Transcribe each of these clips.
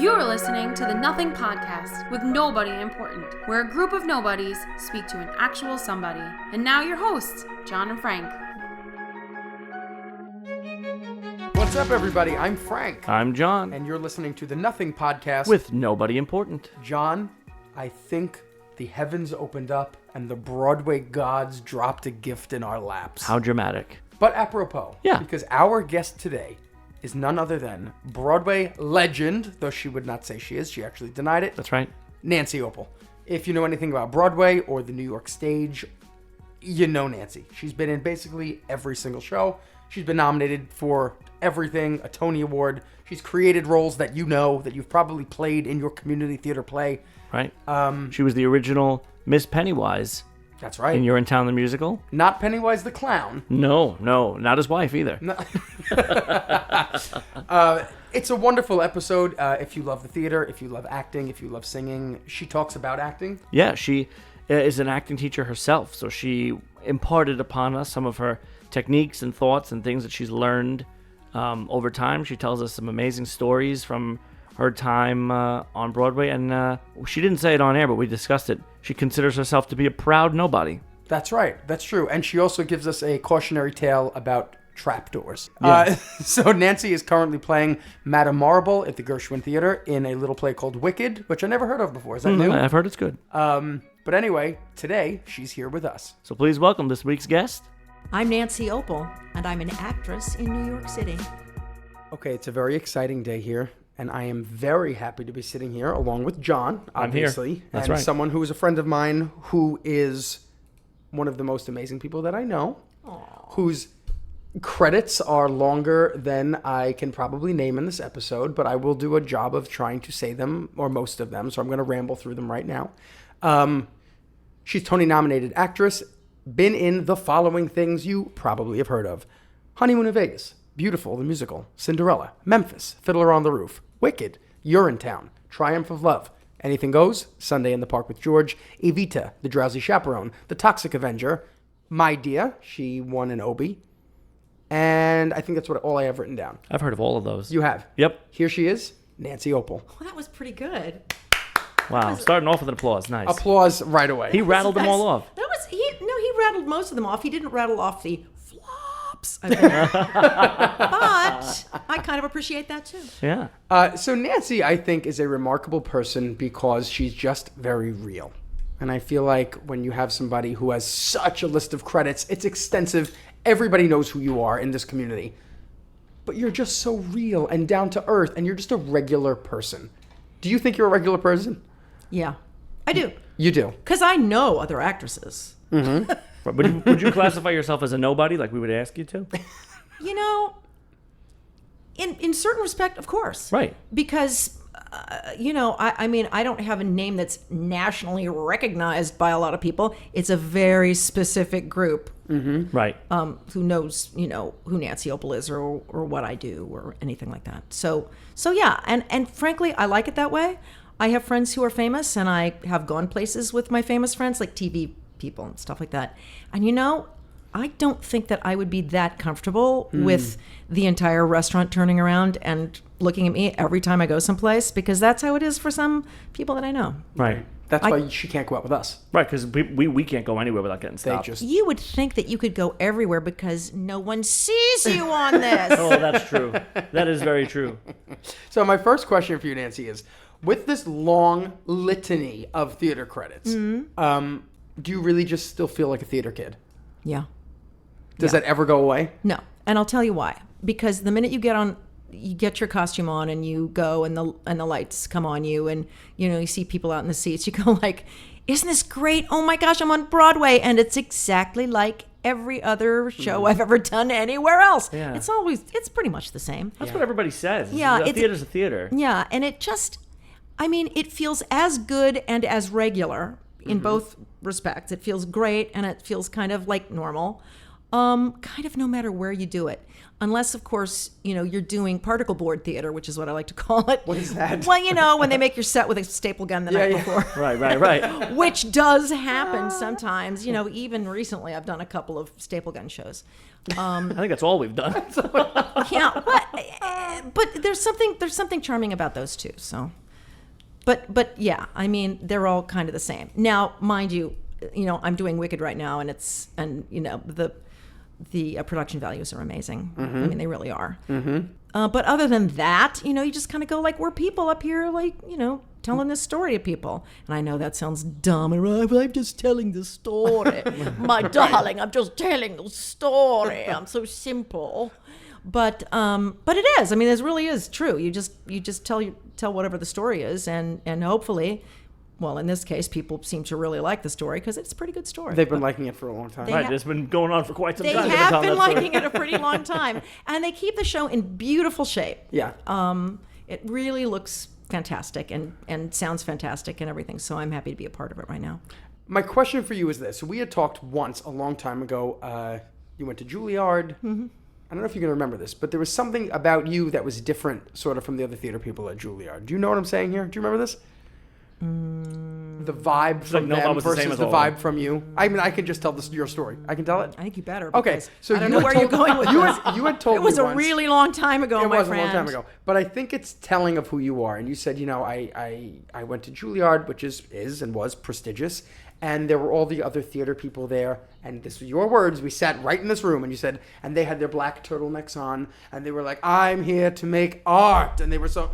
You're listening to the Nothing Podcast with Nobody Important, where a group of nobodies speak to an actual somebody. And now your hosts, John and Frank. What's up, everybody? I'm Frank. I'm John. And you're listening to the Nothing Podcast With Nobody Important. John, I think the heavens opened up and the Broadway gods dropped a gift in our laps. How dramatic. But apropos, Yeah. because our guest today is none other than Broadway legend, though she would not say she is. She actually denied it. That's right. Nancy Opel. If you know anything about Broadway or the New York stage, you know Nancy. She's been in basically every single show. She's been nominated for everything, a Tony Award. She's created roles that you know, that you've probably played in your community theater play. Right. She was the original Miss Pennywise That's right. in Urinetown the musical. Not Pennywise the Clown. No, not his wife either. No. It's a wonderful episode. If you love the theater, if you love acting, if you love singing, she talks about acting. Yeah, she is an acting teacher herself, so she imparted upon us some of her techniques and thoughts and things that she's learned over time. She tells us some amazing stories from her time on Broadway, and she didn't say it on air, but we discussed it. She considers herself to be a proud nobody. That's right. That's true. And she also gives us a cautionary tale about trapdoors. Yeah. So Nancy is currently playing Madame Marble at the Gershwin Theater in a little play called Wicked, which I never heard of before. Is that new? I've heard it's good. But anyway, today she's here with us. So please welcome this week's guest. I'm Nancy Opel, and I'm an actress in New York City. Okay, it's a very exciting day here, and I am very happy to be sitting here along with John, I'm here. obviously. That's and right. someone who is a friend of mine who is one of the most amazing people that I know, whose credits are longer than I can probably name in this episode, but I will do a job of trying to say them, or most of them, so I'm going to ramble through them right now. She's Tony-nominated actress, been in the following things you probably have heard of: Honeymoon in Vegas, Beautiful, the musical, Cinderella, Memphis, Fiddler on the Roof, Wicked, Urinetown, Triumph of Love, Anything Goes, Sunday in the Park with George, Evita, The Drowsy Chaperone, The Toxic Avenger, My Dear, she won an Obie, and I think that's all I have written down. I've heard of all of those. You have? Yep. Here she is, Nancy Opel. Well, that was pretty good. Wow. Starting off with an applause. Nice. Applause right away. He rattled them all off. He rattled most of them off. He didn't rattle off the flops, I think. But I kind of appreciate that too. Yeah. So Nancy, I think, is a remarkable person because she's just very real. And I feel like when you have somebody who has such a list of credits, it's extensive. Everybody knows who you are in this community. But you're just so real and down to earth, and you're just a regular person. Do you think you're a regular person? Yeah, I do. You do. Because I know other actresses. Would you classify yourself as a nobody, like we would ask you to? You know, in certain respect, of course. Right. Because, I mean, I don't have a name that's nationally recognized by a lot of people. It's a very specific group. Right. Who knows, who Nancy Opel is or what I do or anything like that. So yeah, and frankly, I like it that way. I have friends who are famous, and I have gone places with my famous friends, like TV people and stuff like that. And I don't think that I would be that comfortable with the entire restaurant turning around and looking at me every time I go someplace, because that's how it is for some people that I know. Right. That's why she can't go out with us. Right, because we can't go anywhere without getting They stopped. You would think that you could go everywhere because no one sees you on this. Oh, that's true. That is very true. So my first question for you, Nancy, is, with this long litany of theater credits, do you really just still feel like a theater kid? Yeah. Does that ever go away? No. And I'll tell you why. Because the minute you get your costume on and you go and the lights come on you and, you see people out in the seats, you go like, isn't this great? Oh my gosh, I'm on Broadway. And it's exactly like every other show I've ever done anywhere else. Yeah. It's pretty much the same. That's what everybody says. Yeah, A theater's a theater. Yeah. And it feels as good and as regular in both respects. It feels great and it feels kind of like normal. Kind of no matter where you do it. Unless, of course, you're doing particle board theater, which is what I like to call it. What is that? Well, when they make your set with a staple gun the night before. Right. Which does happen sometimes. Even recently I've done a couple of staple gun shows. I think that's all we've done. Yeah, but there's something charming about those two. So, but yeah, I mean, they're all kind of the same. Now, mind you, I'm doing Wicked right now, and the production values are amazing. I mean, they really are. But other than that, you just kind of go like, we're people up here, like, telling this story to people. And I know that sounds dumb. I'm just telling the story. My darling, I'm just telling the story. I'm so simple. But it is. I mean, this really is true. You just tell whatever the story is, and hopefully, well, in this case, people seem to really like the story because it's a pretty good story. They've been liking it for a long time. Right, it's been going on for quite some time. They have been liking it a pretty long time. And they keep the show in beautiful shape. Yeah. It really looks fantastic and sounds fantastic and everything. So I'm happy to be a part of it right now. My question for you is this. We had talked once a long time ago. You went to Juilliard. I don't know if you're going to remember this, but there was something about you that was different sort of from the other theater people at Juilliard. Do you know what I'm saying here? Do you remember this? The vibe from them versus the vibe from you. I mean, I can just tell your story. I can tell it. I think you better. Okay, so I don't know where you're going with this. You had told me it was once, a really long time ago, my friend. It was a long time ago, but I think it's telling of who you are. And you said, I went to Juilliard, which is and was prestigious, and there were all the other theater people there. And this was your words. We sat right in this room, and you said, and they had their black turtlenecks on, and they were like, "I'm here to make art," and they were so,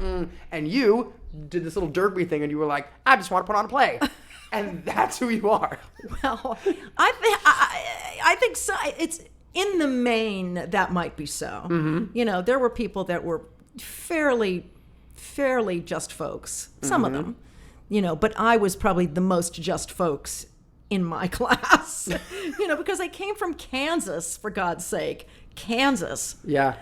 and you did this little derby thing, and you were like, "I just want to put on a play," and that's who you are. Well, I think so. It's in the main that might be so. There were people that were fairly just folks. Some of them, but I was probably the most just folks in my class. Because I came from Kansas, for God's sake. Kansas. Yeah.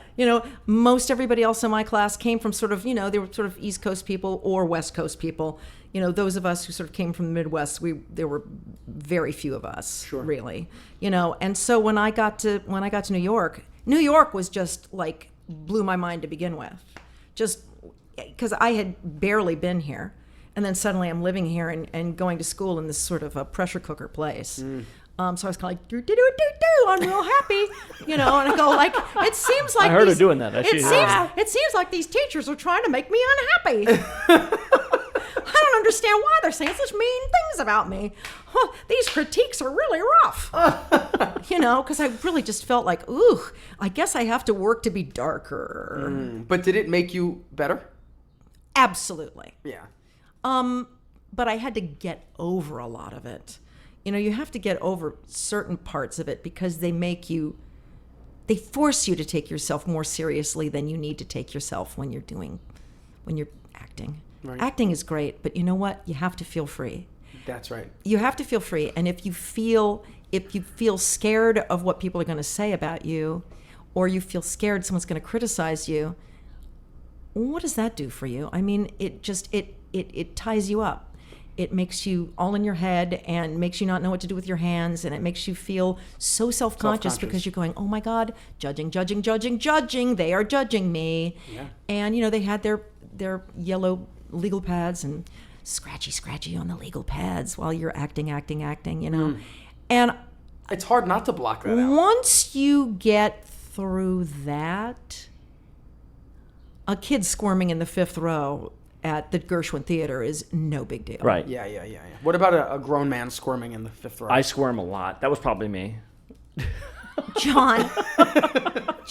Most everybody else in my class came from sort of, they were sort of East Coast people or West Coast people. Those of us who sort of came from the Midwest, there were very few of us, really. And so when I got to New York was just like blew my mind to begin with. Just because I had barely been here. And then suddenly I'm living here and going to school in this sort of a pressure cooker place. So I was kind of like, do, I'm real happy, and I go like, it seems like I heard her doing that. It seems like these teachers are trying to make me unhappy. I don't understand why they're saying such mean things about me. These critiques are really rough. Because I really just felt like, ooh, I guess I have to work to be darker. But did it make you better? Absolutely. Yeah. But I had to get over a lot of it. You have to get over certain parts of it because they force you to take yourself more seriously than you need to take yourself when you're acting. Right. Acting is great, but you know what? You have to feel free. That's right. You have to feel free. And if you feel scared of what people are going to say about you, or you feel scared someone's going to criticize you, what does that do for you? I mean, it ties you up. It makes you all in your head and makes you not know what to do with your hands, and it makes you feel so self-conscious because you're going, oh my God, judging. They are judging me. Yeah. And they had their yellow legal pads and scratchy on the legal pads while you're acting. And it's hard not to block that out. Once you get through that, a kid squirming in the fifth row at the Gershwin Theater is no big deal. Right. Yeah. What about a grown man squirming in the fifth row? I squirm a lot. That was probably me. John,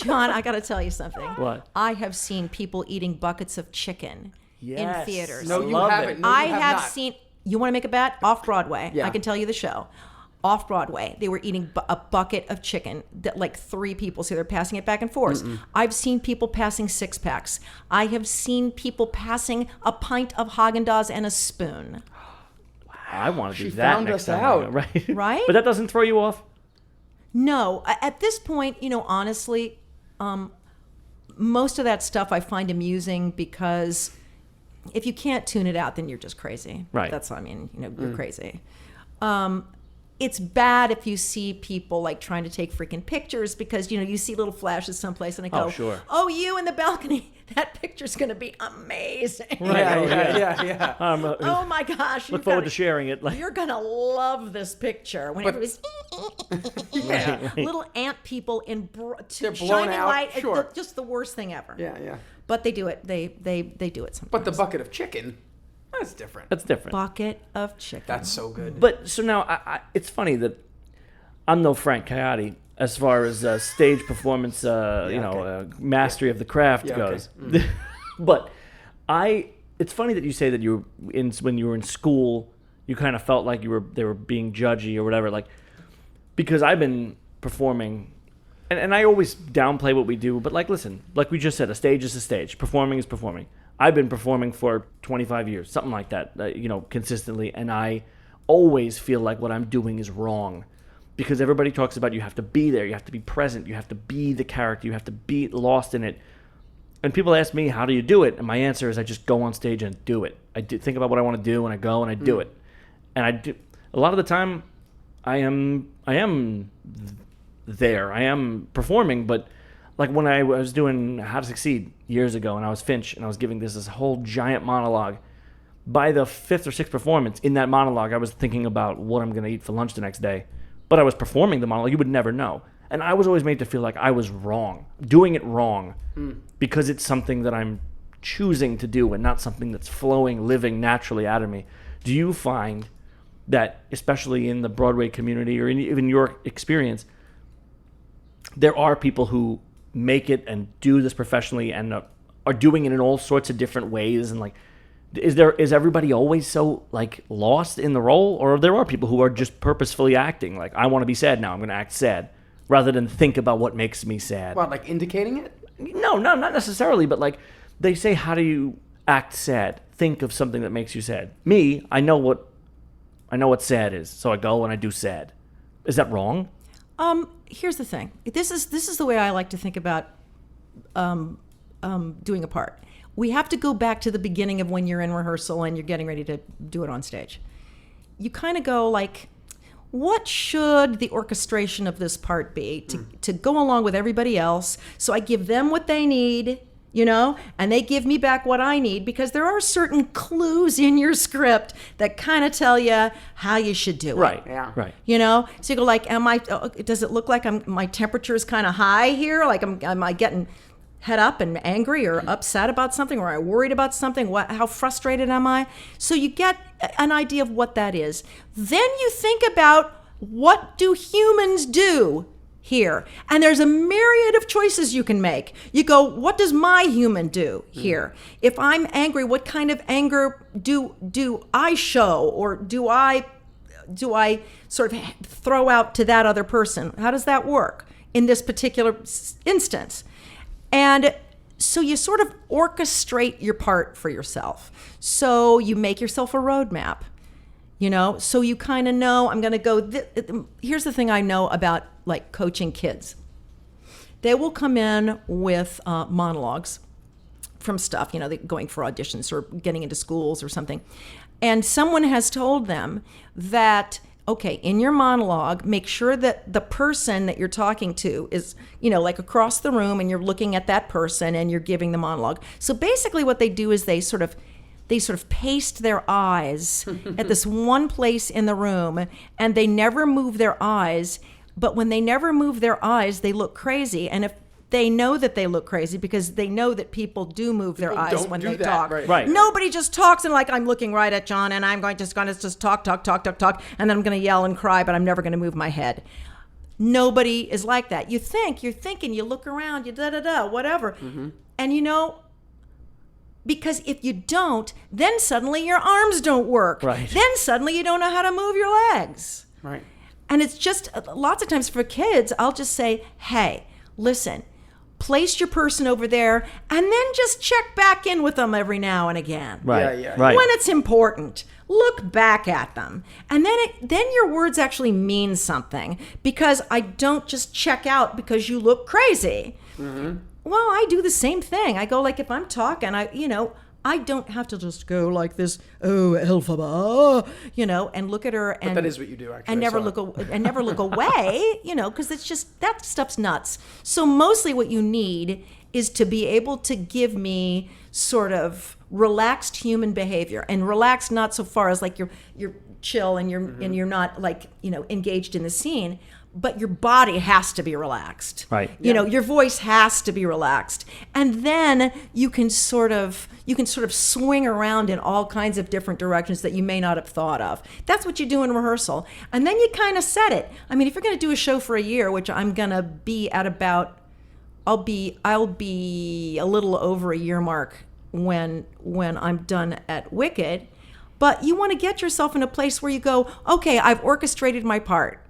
I got to tell you something. What? I have seen people eating buckets of chicken in theaters. No, you haven't. I have seen. You want to make a bet? Off Broadway. Yeah. I can tell you the show. Off Broadway, they were eating a bucket of chicken that like 3 people, so they're passing it back and forth. I've seen people passing 6-packs. I have seen people passing a pint of Haagen-Dazs and a spoon. Wow. I want to do that next time. Out. Right? But that doesn't throw you off? No. At this point, honestly, most of that stuff I find amusing because if you can't tune it out, then you're just crazy. Right. You're crazy. it's bad if you see people like trying to take freaking pictures because, you see little flashes someplace and they go, sure. oh, you in the balcony, that picture's going to be amazing. Right. Yeah. Oh my gosh. Look forward to sharing it. You're going to love this picture. When everybody's little ant people in They're blown shining out. light. Sure. Just the worst thing ever. Yeah. But they do it. They do it sometimes. But the bucket of chicken, that's different. That's different. Bucket of chicken. That's so good. But so now, it's funny that I'm no Frank Caiati as far as stage performance, mastery of the craft goes. Okay. But it's funny that you say that when you were in school, you kind of felt like they were being judgy or whatever. Like, because I've been performing, and I always downplay what we do. But like, listen, like we just said, a stage is a stage. Performing is performing. I've been performing for 25 years, something like that, consistently. And I always feel like what I'm doing is wrong because everybody talks about you have to be there, you have to be present, you have to be the character, you have to be lost in it. And people ask me, how do you do it? And my answer is I just go on stage and do it. I think about what I want to do and I go and I do it. And I do. A lot of the time I am there. I am performing, but like when I was doing How to Succeed years ago and I was Finch and I was giving this whole giant monologue, by the 5th or 6th performance in that monologue, I was thinking about what I'm going to eat for lunch the next day. But I was performing the monologue. You would never know. And I was always made to feel like I was wrong, doing it wrong, because it's something that I'm choosing to do and not something that's flowing, living naturally out of me. Do you find that, especially in the Broadway community or even your experience, there are people who make it and do this professionally and are doing it in all sorts of different ways, and like is everybody always so like lost in the role, or there are people who are just purposefully acting like I want to be sad now, I'm going to act sad, rather than think about what makes me sad? What, like indicating it? No, not necessarily, but like they say, how do you act sad? Think of something that makes you sad. Me, I know what sad is, so I go and I do sad. Is that wrong? Here's the thing. This is the way I like to think about doing a part. We have to go back to the beginning of when you're in rehearsal and you're getting ready to do it on stage. You kind of go like, what should the orchestration of this part be to go along with everybody else? So I give them what they need, and they give me back what I need, because there are certain clues in your script that kind of tell you how you should do it. Right. Yeah. Right. So you go like, does it look like my temperature is kind of high here? Like, am I getting head up and angry or upset about something, or am I worried about something? How frustrated am I? So you get an idea of what that is. Then you think about, what do humans do here? And there's a myriad of choices you can make. You go, what does my human do here? If I'm angry, what kind of anger do I show, or do I sort of throw out to that other person? How does that work in this particular instance? And so you sort of orchestrate your part for yourself. So you make yourself a roadmap, so you kind of know, I'm going to go. Here's the thing I know about like coaching kids. They will come in with monologues from stuff, they're going for auditions or getting into schools or something. And someone has told them that, okay, in your monologue, make sure that the person that you're talking to is, like across the room, and you're looking at that person and you're giving the monologue. So basically what they do is they sort of paste their eyes at this one place in the room, and they never move their eyes. But when they never move their eyes, they look crazy. And if they know that they look crazy, because they know that people do move their eyes when they talk. Right. Nobody just talks and like, I'm looking right at John and I'm going to just talk, and then I'm going to yell and cry, but I'm never going to move my head. Nobody is like that. You're thinking, you look around, you whatever. Mm-hmm. And because if you don't, then suddenly your arms don't work. Right. Then suddenly you don't know how to move your legs. Right. And it's just, lots of times for kids, I'll just say, hey, listen, place your person over there, and then just check back in with them every now and again. Right. Yeah. Right. When it's important, look back at them. And then your words actually mean something, because I don't just check out because you look crazy. Mm-hmm. Well, I do the same thing. I go like, if I'm talking, I don't have to just go like this, oh, Elphaba, and look at her and But that is what you do, actually. and never look away, because it's just that stuff's nuts. So mostly what you need is to be able to give me sort of relaxed human behavior, and relaxed not so far as like you're chill and you're not like engaged in the scene, but your body has to be relaxed. Right. Your voice has to be relaxed. And then you can sort of swing around in all kinds of different directions that you may not have thought of. That's what you do in rehearsal. And then you kind of set it. I mean, if you're going to do a show for a year, which I'm going to be at about, I'll be a little over a year mark when I'm done at Wicked. But you want to get yourself in a place where you go, okay, I've orchestrated my part.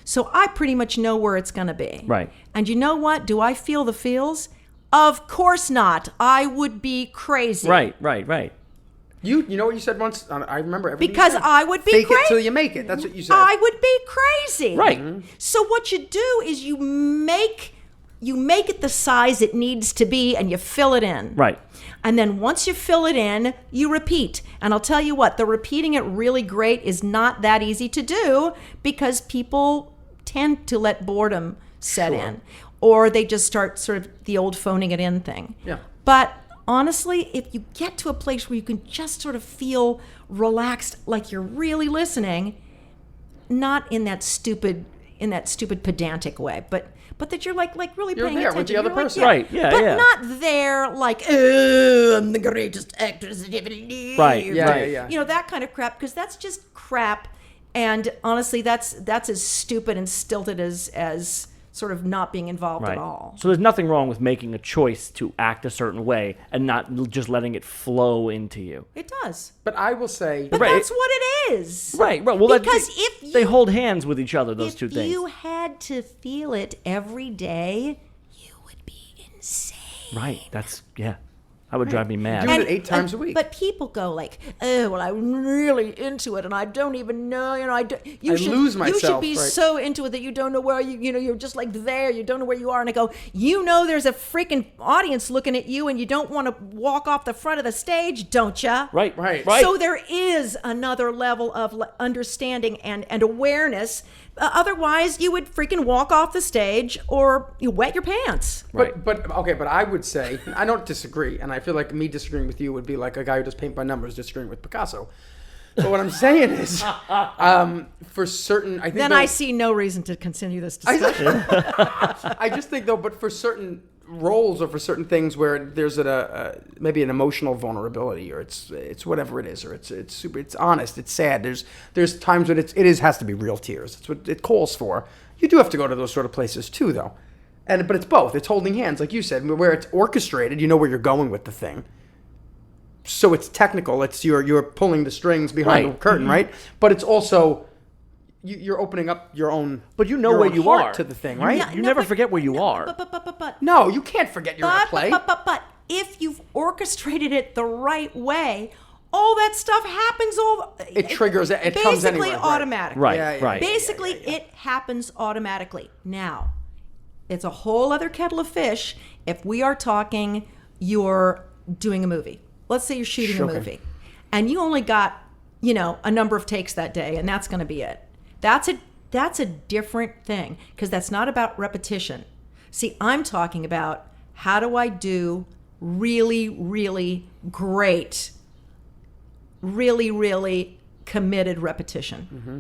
So I pretty much know where it's going to be. Right. And you know what? Do I feel the feels? Of course not. I would be crazy. Right. You know what you said once? I remember everything. Because you said. I would be Fake crazy. it till you make it. That's what you said. I would be crazy. Right. So what you do is you make it the size it needs to be, and you fill it in. Right. And then once you fill it in, you repeat. And I'll tell you what, the repeating it really great is not that easy to do, because people tend to let boredom set in, or they just start sort of the old phoning it in thing. Yeah. But honestly, if you get to a place where you can just sort of feel relaxed, like you're really listening, not in that stupid pedantic way, but that you're like really You're paying there attention. with the other You're like, person. Right, yeah, but yeah. not there like, oh, I'm the greatest actress that ever lived. Right, yeah. That kind of crap, because that's just crap. And honestly, that's as stupid and stilted as sort of not being involved Right. at all. So there's nothing wrong with making a choice to act a certain way and not just letting it flow into you. It does. But I will say, But Right. that's what it is. Right. Well, because if they you hold hands with each other, those two things. If you had to feel it every day, you would be insane. Right. That would drive me mad. Do it 8 times a week. But people go like, "Oh, well, I'm really into it, and I don't even know. I lose myself, You should be right. so into it that you don't know where you're just like there. You don't know where you are." And I go, there's a freaking audience looking at you, and you don't want to walk off the front of the stage, don't you? Right. Right. So there is another level of understanding and awareness. Otherwise, you would freaking walk off the stage or you wet your pants. But I would say, I don't disagree, and I feel like me disagreeing with you would be like a guy who does paint by numbers disagreeing with Picasso. But what I'm saying is, for certain, I think Then I see no reason to continue this discussion. I just think though, but for certain roles or for certain things where there's maybe an emotional vulnerability, or it's whatever it is, or it's honest, it's sad. There's times when it has to be real tears. It's what it calls for. You do have to go to those sort of places too, though. But it's both. It's holding hands, like you said, where it's orchestrated. You know where you're going with the thing. So it's technical. It's you're pulling the strings behind the curtain, right? But it's also you're opening up your own. But you know your where own you heart are to the thing, right? You never forget where you are. But No, you can't forget you're in a play. But if you've orchestrated it the right way, all that stuff happens It triggers. It comes basically anyway. automatically. Right. Yeah, yeah, Right. Basically, it happens automatically. Now, it's a whole other kettle of fish if we are talking you're doing a movie. Let's say you're shooting a movie, and you only got, a number of takes that day, and that's going to be it. That's a different thing, because that's not about repetition. See, I'm talking about how do I do really, really great, really, really committed repetition. Mm-hmm.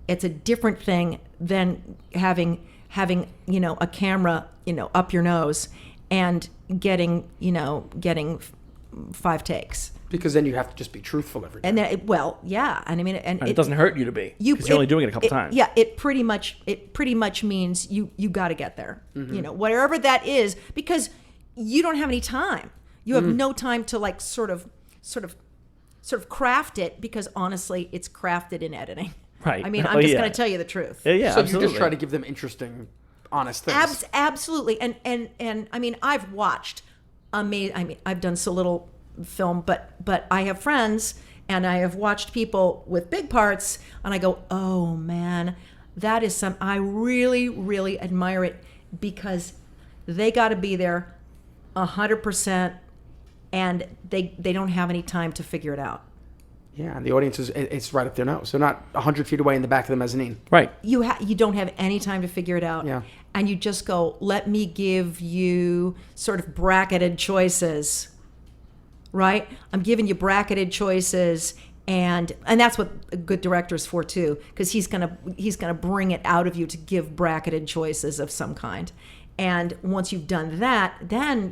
It's a different thing than having a camera up your nose and getting 5 takes. Because then you have to just be truthful every time. And then, and it doesn't hurt you to be, because you're only doing it a couple times. Yeah, it pretty much means you got to get there. Mm-hmm. Whatever that is, because you don't have any time. You have no time to like sort of craft it, because honestly, it's crafted in editing. Right. I mean, I'm just going to tell you the truth. Yeah, So absolutely. you just try to give them interesting, honest things. Absolutely. And I mean, I've watched I've done so little film, but I have friends and I have watched people with big parts, and I go, oh man, that is I really, really admire it, because they got to be there 100% and they don't have any time to figure it out. Yeah, and the audience it's right up their nose. They're not 100 feet away in the back of the mezzanine. Right. You don't have any time to figure it out. Yeah. And you just go, let me give you sort of bracketed choices, right? I'm giving you bracketed choices, and that's what a good director is for too, because he's gonna bring it out of you to give bracketed choices of some kind. And once you've done that, then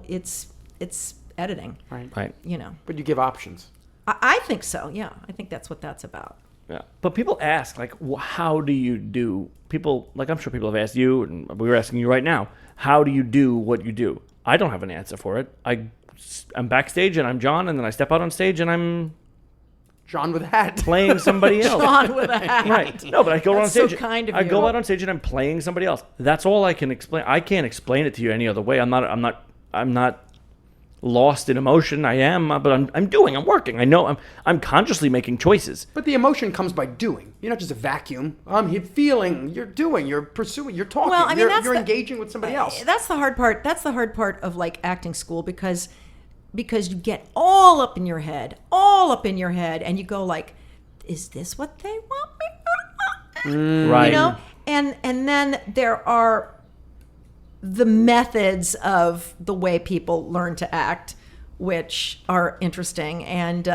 it's editing. Right. But you give options. I think so. Yeah, I think that's what that's about. Yeah. But people ask, like, how do you do? People, like, I'm sure people have asked you, and we were asking you right now, how do you do what you do? I don't have an answer for it. I'm backstage and I'm John, and then I step out on stage and I'm John with a hat. playing somebody else. John with a hat. Right. No, but I go on That's stage. so kind of I you. go out on stage and I'm playing somebody else. That's all I can explain. I can't explain it to you any other way. I'm not lost in emotion. I am, but I'm working. I know I'm consciously making choices. But the emotion comes by doing. You're not just a vacuum. I'm feeling. You're doing. You're pursuing. You're talking. Well, I mean, you're engaging with somebody else. That's the hard part. That's the hard part of like acting school because you get all up in your head, and you go like, is this what they want me? Right. And then there are the methods of the way people learn to act, which are interesting. And,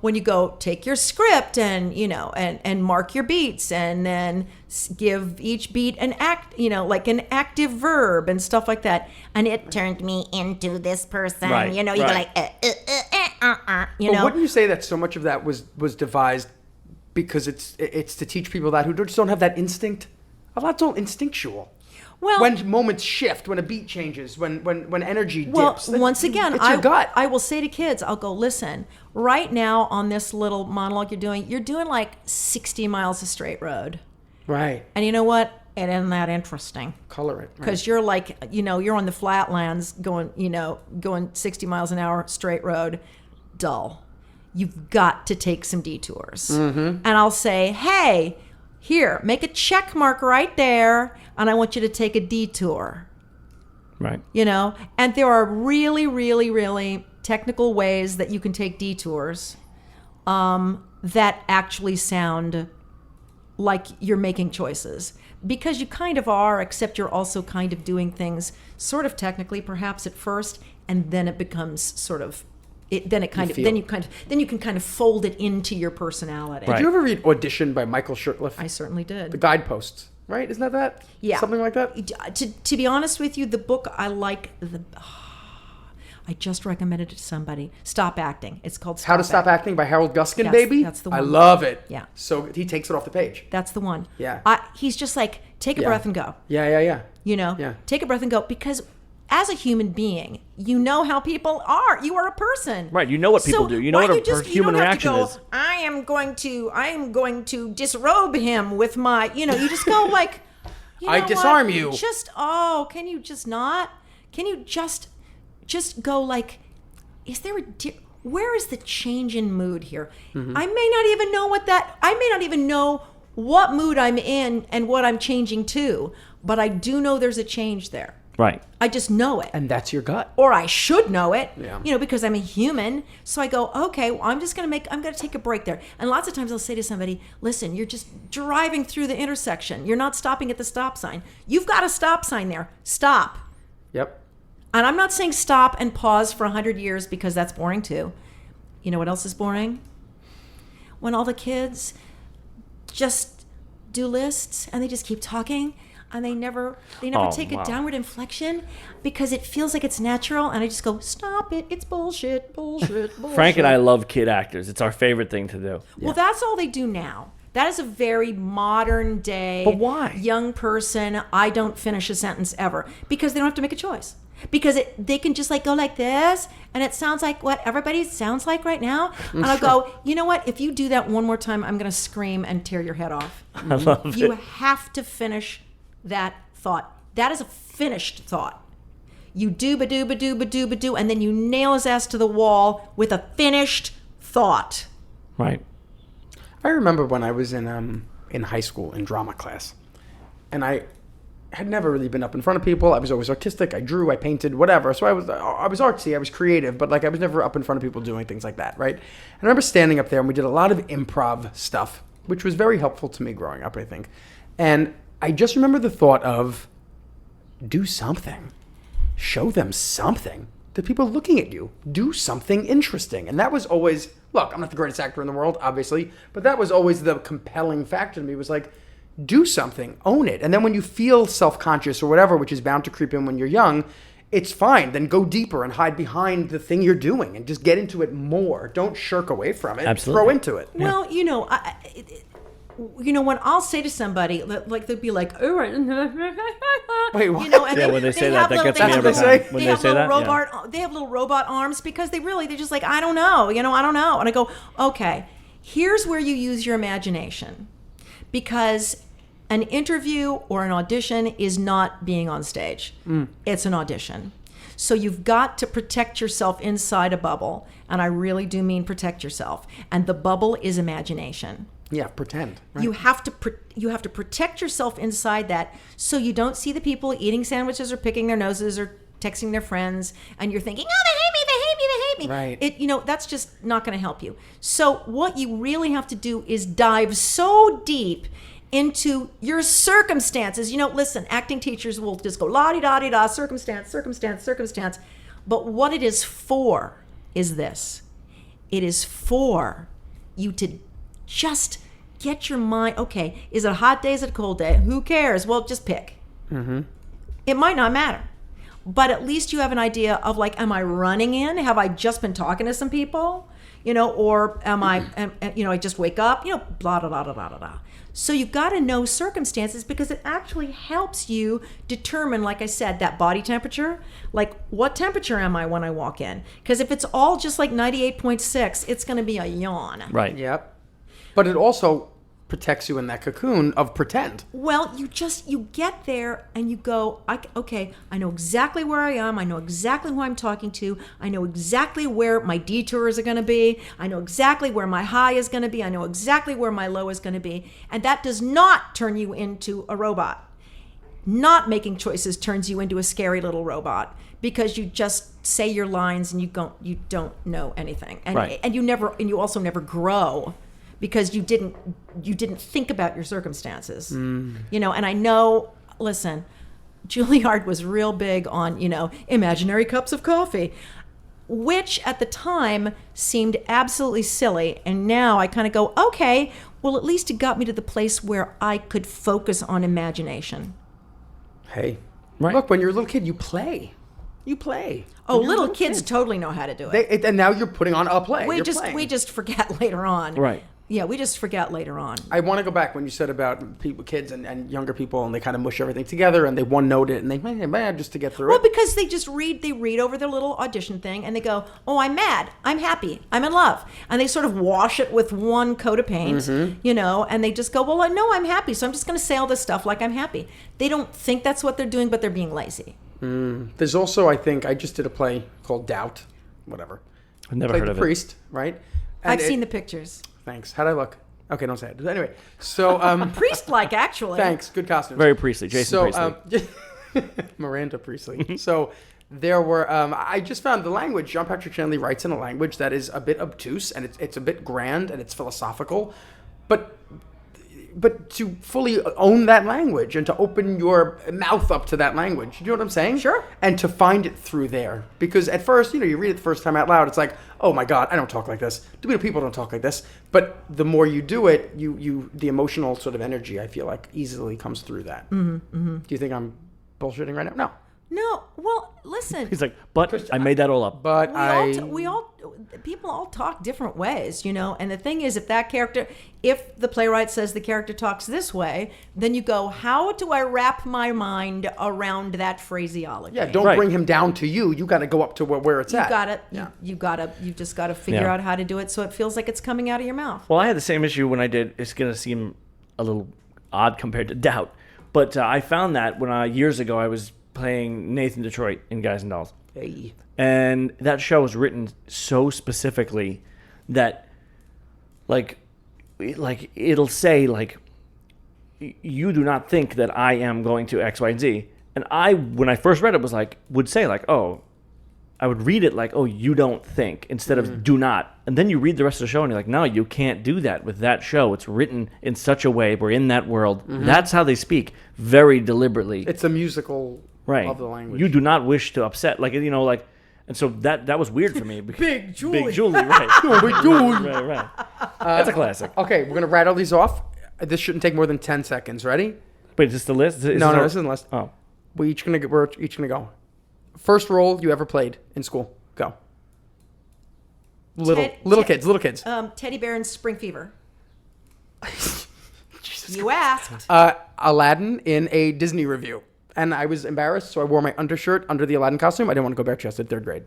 when you go take your script and, and mark your beats and then give each beat an act, like an active verb and stuff like that. And it turned me into this person, Right, you go right. like, But wouldn't you say that so much of that was devised because it's to teach people that who just don't have that instinct? A lot's all instinctual. Well, when moments shift, when a beat changes, when energy dips. Well, once again, it's your gut. I will say to kids, I'll go, listen, right now on this little monologue you're doing like 60 miles of straight road. Right. And you know what? It isn't that interesting. Color it. Because you're like, you're on the flatlands going 60 miles an hour straight road, dull. You've got to take some detours. Mm-hmm. And I'll say, hey, here, make a check mark right there, and I want you to take a detour. Right. And there are really, really, really technical ways that you can take detours that actually sound like you're making choices. Because you kind of are, except you're also kind of doing things sort of technically, perhaps at first, and then it becomes sort of then you can kind of fold it into your personality. Did you ever read Audition by Michael Shurtleff? I certainly did. The Guideposts, right? Isn't that? Yeah. Something like that? To be honest with you, the book I like, I just recommended it to somebody. Stop Acting. It's called How to Stop Acting by Harold Guskin, Yes, baby. that's the one. I love it. Yeah. So he takes it off the page. That's the one. Yeah. He's just like, take a Yeah. breath and go. Yeah. Yeah. Take a breath and go, because as a human being, you know how people are. You are a person. Right. You know what people do. You know what a human reaction is. I am going to disrobe him with my, you just go like, I disarm you. Can you just not? Can you just go like, where is the change in mood here? Mm-hmm. I may not even know what mood I'm in and what I'm changing to, but I do know there's a change there. Right. I just know it. And that's your gut. Or I should know it, Yeah. Because I'm a human. So I go, okay, well, I'm going to take a break there. And lots of times I'll say to somebody, listen, you're just driving through the intersection. You're not stopping at the stop sign. You've got a stop sign there. Stop. Yep. And I'm not saying stop and pause for 100 years because that's boring too. You know what else is boring? When all the kids just do lists and they just keep talking and they never take a downward inflection because it feels like it's natural, and I just go, stop it, it's bullshit. Frank and I love kid actors. It's our favorite thing to do. Well, that's all they do now. That is a very modern day But why? young person. I don't finish a sentence ever because they don't have to make a choice. Because they can just like go like this, and it sounds like what everybody sounds like right now. And I'll go, you know what? If you do that one more time, I'm going to scream and tear your head off. I love You it. have to finish that thought. That is a finished thought. You do, and then you nail his ass to the wall with a finished thought. Right. I remember when I was in high school in drama class, and had never really been up in front of people. I was always artistic. I drew, I painted, whatever. So I was artsy, I was creative, but like I was never up in front of people doing things like that, right? And I remember standing up there and we did a lot of improv stuff, which was very helpful to me growing up, I think. And I just remember the thought of, do something. Show them something. The people looking at you, do something interesting. And that was always, look, I'm not the greatest actor in the world, obviously, but that was always the compelling factor to me, was like, do something, own it. And then when you feel self-conscious or whatever, which is bound to creep in when you're young, it's fine. Then go deeper and hide behind the thing you're doing and just get into it more. Don't shirk away from it. Absolutely. Throw into it. Well, when I'll say to somebody, like they'll be like, "Oh," Wait, what? When they say that, that gets me every time. When they say that, they have little robot arms because they're just like, I don't know, I don't know. And I go, okay, here's where you use your imagination, because an interview or an audition is not being on stage. It's an audition. So you've got to protect yourself inside a bubble. And I really do mean protect yourself. And the bubble is imagination. Yeah, pretend. Right? You have to protect yourself inside that, so you don't see the people eating sandwiches or picking their noses or texting their friends, and you're thinking, oh, they hate me. Right. That's just not going to help you. So what you really have to do is dive so deep into your circumstances. Listen, acting teachers will just go la-di-da-di-da, circumstance. But what it is for is this. It is for you to just get your mind, okay, is it a hot day, is it a cold day? Who cares? Well, just pick. Mm-hmm. It might not matter. But at least you have an idea of, like, am I running in? Have I just been talking to some people? Or am I, I just wake up, blah, blah, blah, blah, blah, blah. So you've got to know circumstances, because it actually helps you determine, like I said, that body temperature. Like, what temperature am I when I walk in? Because if it's all just like 98.6, it's going to be a yawn. right. Yep. But it also protects you in that cocoon of pretend. Well, you get there and you go, okay, I know exactly where I am. I know exactly who I'm talking to. I know exactly where my detours are going to be. I know exactly where my high is going to be. I know exactly where my low is going to be. And that does not turn you into a robot. Not making choices turns you into a scary little robot, because you just say your lines and you don't know anything. And right. and you also never grow, because you didn't think about your circumstances. And I know, listen, Juilliard was real big on, imaginary cups of coffee, which at the time seemed absolutely silly. And now I kind of go, okay, well, at least it got me to the place where I could focus on imagination. Hey, Right. look, when you're a little kid, you play. You play. Oh, When you're a little kids kid. totally know how to do it. And now you're putting on a play. We You're just playing. we just forget later on. Right. Yeah, we just forget later on. I want to go back when you said about kids and younger people, and they kind of mush everything together and they one note it and they just to get through Well, it. because they read over their little audition thing and they go, oh, I'm mad, I'm happy, I'm in love. And they sort of wash it with one coat of paint, and they just go, well, no, I'm happy, so I'm just going to say all this stuff like I'm happy. They don't think that's what they're doing, but they're being lazy. There's also, I think, I just did a play called Doubt, whatever. I've never Played heard the of it. priest, right? And I've seen the pictures. Thanks. How'd I look? Okay, don't say it. Anyway, so Priest-like, actually. thanks. Good costumes. Very Priestley, Jason Priestley. Miranda Priestley. So there were. I just found the language. John Patrick Shanley writes in a language that is a bit obtuse and it's a bit grand and it's philosophical, but to fully own that language and to open your mouth up to that language. You know what I'm saying? Sure. And to find it through there. Because at first, you read it the first time out loud, it's like, oh my God, I don't talk like this. People don't talk like this. But the more you do it, the emotional sort of energy, I feel like, easily comes through that. Do you think I'm bullshitting right now? No. No, well, listen. He's like, but I made that all up. But people all talk different ways, and the thing is, if the playwright says the character talks this way, then you go, how do I wrap my mind around that phraseology? Yeah, don't bring him down to you. You got to go up to where it's at. You just got to figure out how to do it so it feels like it's coming out of your mouth. Well, I had the same issue when I did. It's going to seem a little odd compared to Doubt, but I found that when years ago I was playing Nathan Detroit in Guys and Dolls. Hey. And that show was written so specifically that, like it'll say, like, you do not think that I am going to X, Y, and Z. And I, when I first read it, would say like, oh, I would read it like, oh, you don't think, instead of do not. And then you read the rest of the show and you're like, no, you can't do that with that show. It's written in such a way. We're in that world. That's how they speak, very deliberately. It's a musical of the language. You do not wish to upset. Like, and so that was weird for me. Big Julie. Big Julie, right. Big Julie. Right. That's a classic. Okay, we're going to rattle these off. This shouldn't take more than 10 seconds. Ready? Wait, is this the list? No, this isn't the list. Oh. We're each gonna go. First role you ever played in school. Go. Little kids. Teddy Bear and Spring Fever. You asked. Aladdin in a Disney review. And I was embarrassed, so I wore my undershirt under the Aladdin costume. I didn't want to go bare-chested, 3rd grade.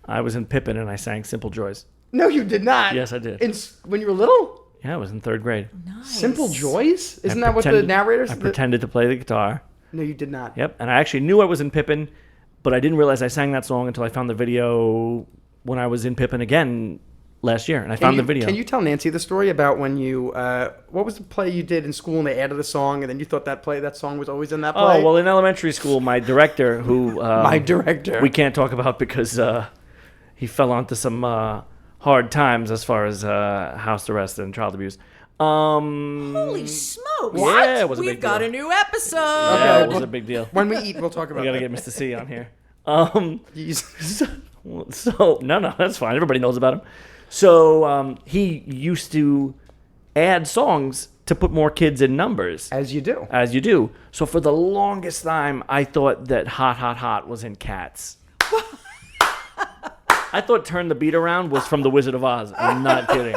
I was in Pippin and I sang Simple Joys. No, you did not. Yes, I did. When you were little? Yeah, I was in 3rd grade. Nice. Simple Joys? Isn't that what the narrator said? I pretended to play the guitar. No, you did not. Yep, and I actually knew I was in Pippin, but I didn't realize I sang that song until I found the video when I was in Pippin again last year, and I found the video. Can you tell Nancy the story about when you, what was the play you did in school and they added a song and then you thought that song was always in that play? Oh, well, in elementary school, my director, who... we can't talk about because he fell onto some hard times as far as house arrest and child abuse. Holy smokes! Yeah, it was a big We've got deal. a new episode. Yeah, it was a big deal. When we eat, we'll talk about We got to that. get Mr. C on here. So no, that's fine. Everybody knows about him. So he used to add songs to put more kids in numbers. As you do. As you do. So for the longest time, I thought that Hot, Hot, Hot was in Cats. I thought Turn the Beat Around was from The Wizard of Oz. I'm not kidding.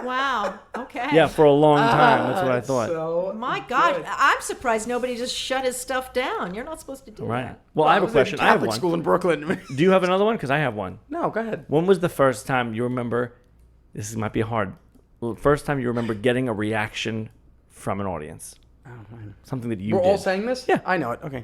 Wow. Okay. Yeah, for a long time. That's what I thought. So My God, good. I'm surprised nobody just shut his stuff down. You're not supposed to do Right. that. Well, I have a was in question. I have Catholic one. school in Brooklyn. Do you have another one? Because I have one. No, go ahead. When was the first time you remember, this might be hard, first time you remember getting a reaction from an audience? Oh, man. Something that you We're did. all saying this? Yeah. I know it. Okay.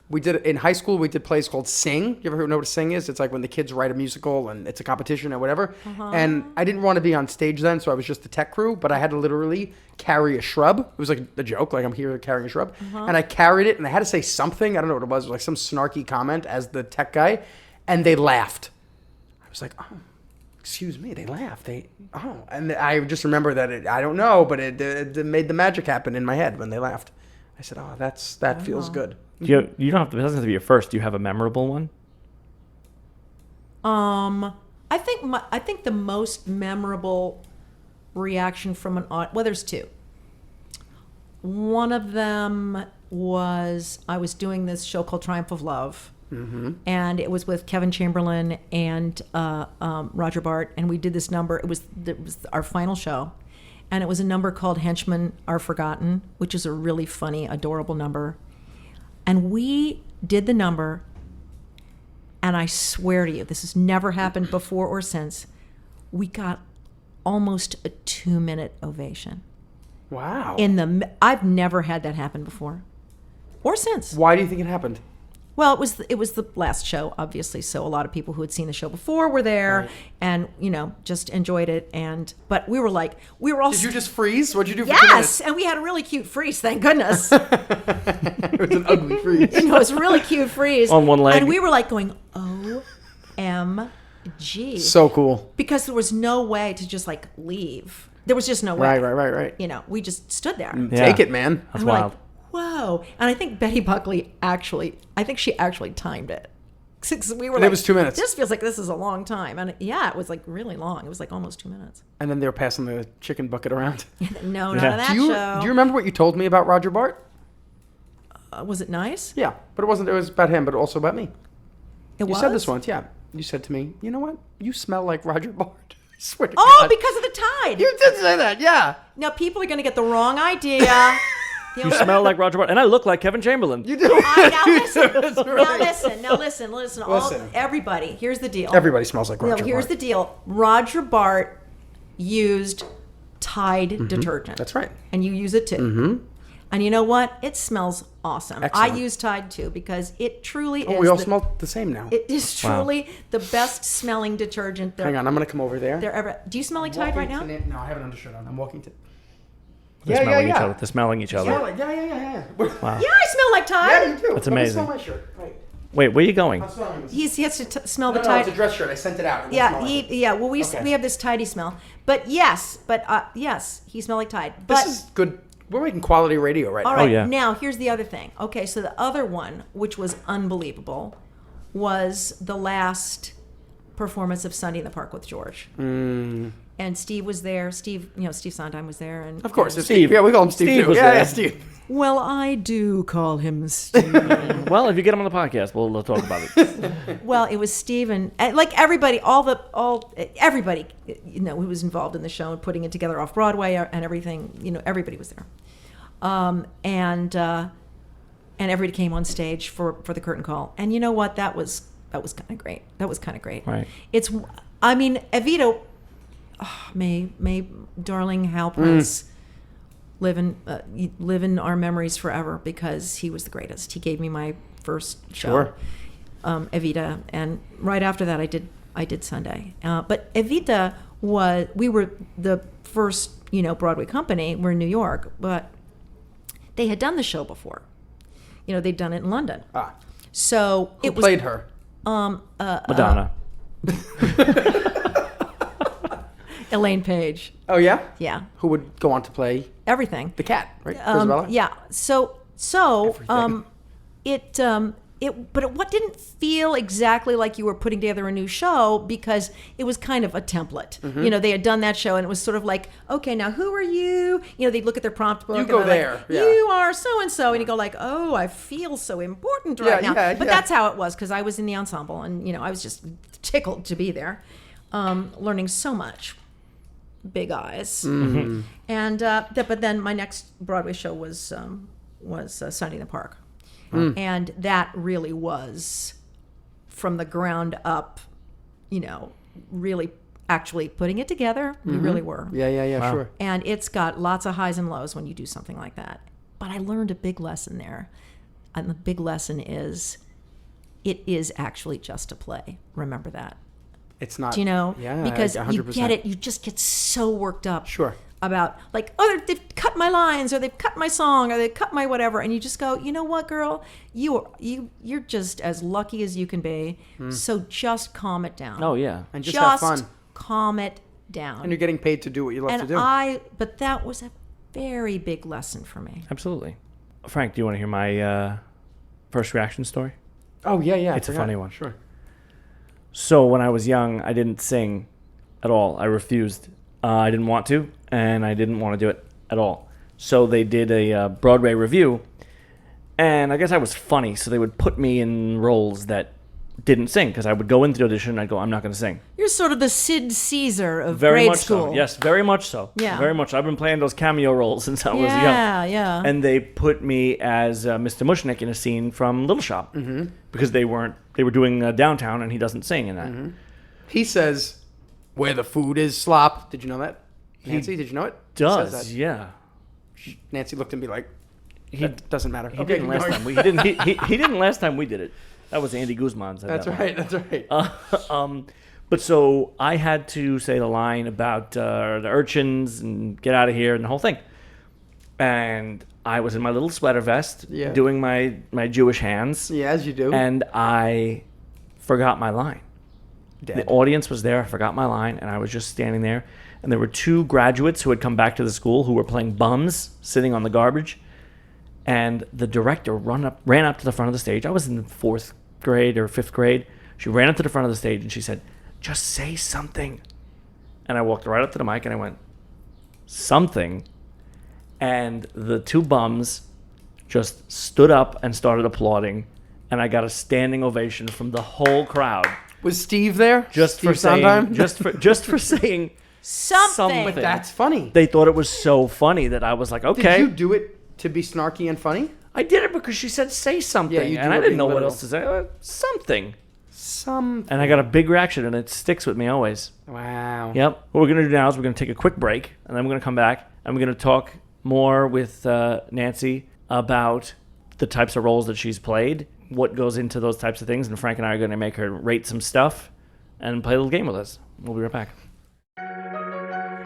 We did in high school. We did plays called Sing. You ever know what a Sing is? It's like when the kids write a musical and it's a competition or whatever. And I didn't want to be on stage then, so I was just the tech crew. But I had to literally carry a shrub. It was like a joke, like I'm here carrying a shrub, and I carried it, and I had to say something. I don't know what it was. It was like some snarky comment as the tech guy, and they laughed. I was like, oh, excuse me. They laughed. And I just remember that I don't know, but it made the magic happen in my head when they laughed. I said, oh, that feels good. You don't have to, it doesn't have to be your first. Do you have a memorable one? I think the most memorable reaction from an audience, well, there's two. One of them was I was doing this show called Triumph of Love, and it was with Kevin Chamberlain and Roger Bart, and we did this number. It was our final show, and it was a number called Henchmen Are Forgotten, which is a really funny, adorable number. And we did the number, and I swear to you, this has never happened before or since. We got almost a 2-minute ovation. Wow. I've never had that happen before, or since. Why do you think it happened? Well, it was the last show, obviously. So a lot of people who had seen the show before were there, and just enjoyed it. But we were all. Did you just freeze? What'd you do? For 2 Yes, minutes? and we had a really cute freeze. Thank goodness. It was an ugly freeze. It was a really cute freeze On one leg. and we were going, OMG, So cool. because there was no way to just leave. There was just no way. Right. We just stood there. Yeah. Take it, man. That's And we're wild. Whoa! And I think Betty Buckley actually timed it. Since we were And it was 2 minutes. This feels like this is a long time, and yeah, it was really long. It was almost 2 minutes. And then they were passing the chicken bucket around. No, not Yeah. on that Do you show. remember what you told me about Roger Bart? Was it nice? Yeah, but it wasn't. It was about him, but also about me. It You was. said this once, yeah. You said to me, you know what? You smell like Roger Bart. I swear to Oh, God. because of the tide. You did say that, yeah. Now people are going to get the wrong idea. You smell like Roger Bart, and I look like Kevin Chamberlain. You do. Now listen. That's right. Now listen. Listen. Everybody, here's the deal. Everybody smells like Roger No, here's Bart. the deal. Roger Bart used Tide detergent. That's right. And you use it too. Mm-hmm. And you know what? It smells awesome. Excellent. I use Tide too because it truly Oh, is. we all smell the same now. It is truly the best smelling detergent there. Hang on, I'm going to come over there. There ever. Do you smell like Tide right now? No, I have an undershirt on. I'm walking to... They're Yeah, smelling yeah, each yeah. other. They're smelling each other. Yeah. Wow. Yeah, I smell like Tide. Yeah, you do. That's Let me amazing. smell my shirt. Right. Wait, where are you going? I'm smelling this. He has to smell the No, Tide. it's a dress shirt. I sent it out. It won't Yeah, smell like it. yeah. Well, we Okay. have this tidy smell, but yes, he smelled like Tide. But This is good. We're making quality radio right all now. right, yeah. now here's the other thing. Okay, so the other one, which was unbelievable, was the last performance of Sunday in the Park with George. And Steve was there. Steve Sondheim was there, and Of course, and- it's Steve. Yeah, we call him Steve, Steve too. was Yeah, there. Steve. Well, I do call him Steve. Well, if you get him on the podcast, we'll talk about it. Well, it was Steve and like everybody, everybody, who was involved in the show and putting it together off Broadway and everything. Everybody was there, and everybody came on stage for the curtain call. And you know what? That was kind of great. That was kind of great. Right. Evita, may darling Hal Prince live in our memories forever, because he was the greatest. He gave me my first show, Evita, and right after that I did Sunday. But Evita we were the first Broadway company. We're in New York, but they had done the show before. They'd done it in London. So Who played her? Madonna. Elaine Page. Oh, yeah? Yeah. Who would go on to play Everything. the cat, right? Rosabella? Yeah. So what didn't feel exactly like you were putting together a new show, because it was kind of a template. They had done that show, and it was sort of like, okay, now who are you? They'd look at their prompt book. You and go they're there, Like, yeah. You are so and so, and you go like, oh, I feel so important right now. Yeah, but yeah. that's how it was, because I was in the ensemble, and I was just tickled to be there, learning so much. Big eyes. And but then my next Broadway show was Sunday in the Park. And that really was from the ground up, really actually putting it together. We really were. Yeah, Wow. sure. And it's got lots of highs and lows when you do something like that. But I learned a big lesson there. And the big lesson is, it is actually just a play. Remember that. It's not. Yeah, because 100%. you get it. You just get so worked up. Sure. About like, oh, they've cut my lines, or they've cut my song, or they've cut my whatever, and you just go, you know what, girl, you're just as lucky as you can be. So just calm it down. Oh, yeah. And just have fun. Calm it down. And you're getting paid to do what you love to do. But that was a very big lesson for me. Absolutely. Frank, do you want to hear my first reaction story? Oh, yeah. It's a funny one. Sure. So when I was young, I didn't sing at all. I refused. I didn't want to, and I didn't want to do it at all. So they did a Broadway review, and I guess I was funny, so they would put me in roles that didn't sing, because I would go into the audition and I'd go, I'm not going to sing. You're sort of the Sid Caesar of Very grade much school. so. Yes, very much so. Yeah. Very much. I've been playing those cameo roles since I was young. Yeah. And they put me as Mr. Mushnick in a scene from Little Shop, because they were doing Downtown, and he doesn't sing in that. He says, where the food is slop. Did you know that? Nancy, did you know it? He says Does, that. yeah. Nancy looked at me like, that doesn't matter. He didn't last time. He didn't last time we did it. That was Andy Guzman's. That's right. But so I had to say the line about the urchins and get out of here and the whole thing. And I was in my little sweater vest doing my Jewish hands. Yeah, as you do. And I forgot my line. Dead. The audience was there. I forgot my line, and I was just standing there. And there were two graduates who had come back to the school who were playing bums, sitting on the garbage. And the director ran up to the front of the stage. I was in the 4th grade or 5th grade. She ran up to the front of the stage, and she said, just say something. And I walked right up to the mic, and I went, something. And the two bums just stood up and started applauding. And I got a standing ovation from the whole crowd. Was Steve there? Just Steve for saying, Sondheim? just for saying Something. But that's funny. They thought it was so funny that I was like, okay. Did you do it to be snarky and funny? I did it because she said say something, Yeah, you and do I it didn't being know what literal. else to say. Something. Something. And I got a big reaction, and it sticks with me always. Wow. Yep. What we're going to do now is we're going to take a quick break, and then we're going to come back, and we're going to talk more with Nancy about the types of roles that she's played, what goes into those types of things, and Frank and I are going to make her rate some stuff and play a little game with us. We'll be right back.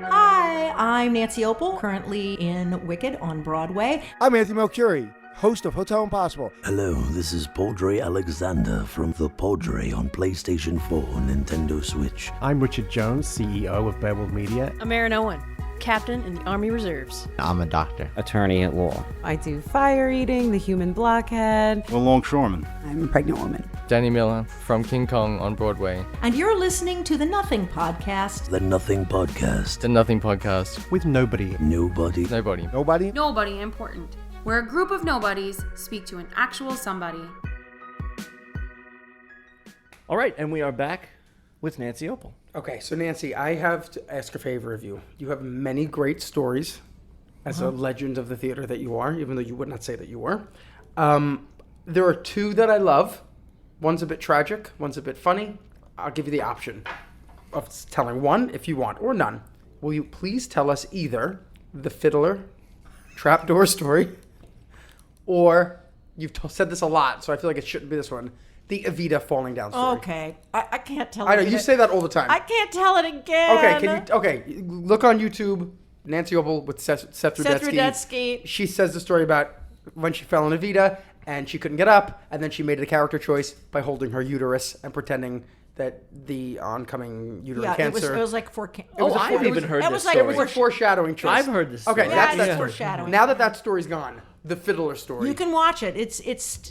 Hi, I'm Nancy Opel, currently in Wicked on Broadway. I'm Anthony Melchiori, host of Hotel Impossible. Hello, this is Paudrey Alexander from The Paudrey on PlayStation 4 Nintendo Switch. I'm Richard Jones, CEO of Beowulf Media. I'm Aaron Owen, captain in the Army Reserves. I'm a doctor. Attorney at law. I do fire eating, the human blockhead. A longshoreman. I'm a pregnant woman. Danny Miller from King Kong on Broadway. And you're listening to The Nothing Podcast. The Nothing Podcast. The Nothing Podcast. With nobody. Nobody. Nobody. Nobody? Nobody important. Where a group of nobodies speak to an actual somebody. All right, and we are back with Nancy Opel. Okay, so Nancy, I have to ask a favor of you. You have many great stories as a legend of the theater that you are, even though you would not say that you were. There are two that I love. One's a bit tragic, one's a bit funny. I'll give you the option of telling one if you want, or none. Will you please tell us either the Fiddler trapdoor story, or you've said this a lot, so I feel like it shouldn't be this one, the Evita falling down story. Okay, I can't tell it. I know, you say that all the time. I can't tell it again. Okay, look on YouTube, Nancy Opel with Seth Rudetsky. She says the story about when she fell in Evita, and she couldn't get up, and then she made a character choice by holding her uterus and pretending that the oncoming uterine cancer. It was like for. I've even heard this story. It was a foreshadowing choice. I've heard this story. Okay, that's foreshadowing. Now that story's gone, the Fiddler story. You can watch it. It's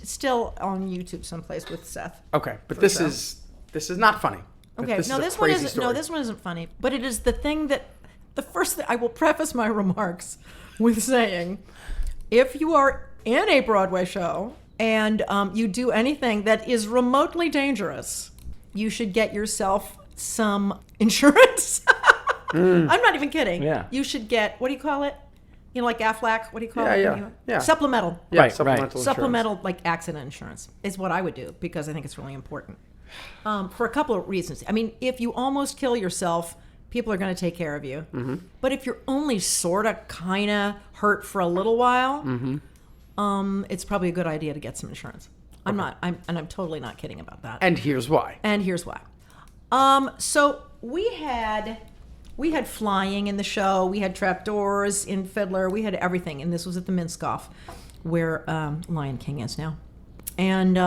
still on YouTube someplace with Seth. Okay, but this is not funny. Okay, this one isn't. No, this one isn't funny. But it is the thing that the first thing I will preface my remarks with saying, if you are in a Broadway show and you do anything that is remotely dangerous, you should get yourself some insurance. I'm not even kidding. Yeah. You should get, what do you call it? You know, like Aflac, what do you call it? Yeah. Supplemental. Yeah, right, supplemental. Supplemental, like accident insurance is what I would do because I think it's really important. For a couple of reasons. I mean, if you almost kill yourself, people are going to take care of you. Mm-hmm. But if you're only sort of, kind of hurt for a little while, it's probably a good idea to get some insurance. I'm totally not kidding about that. And here's why. So we had flying in the show. We had trapdoors in Fiddler. We had everything. And this was at the Minskoff, where Lion King is now. And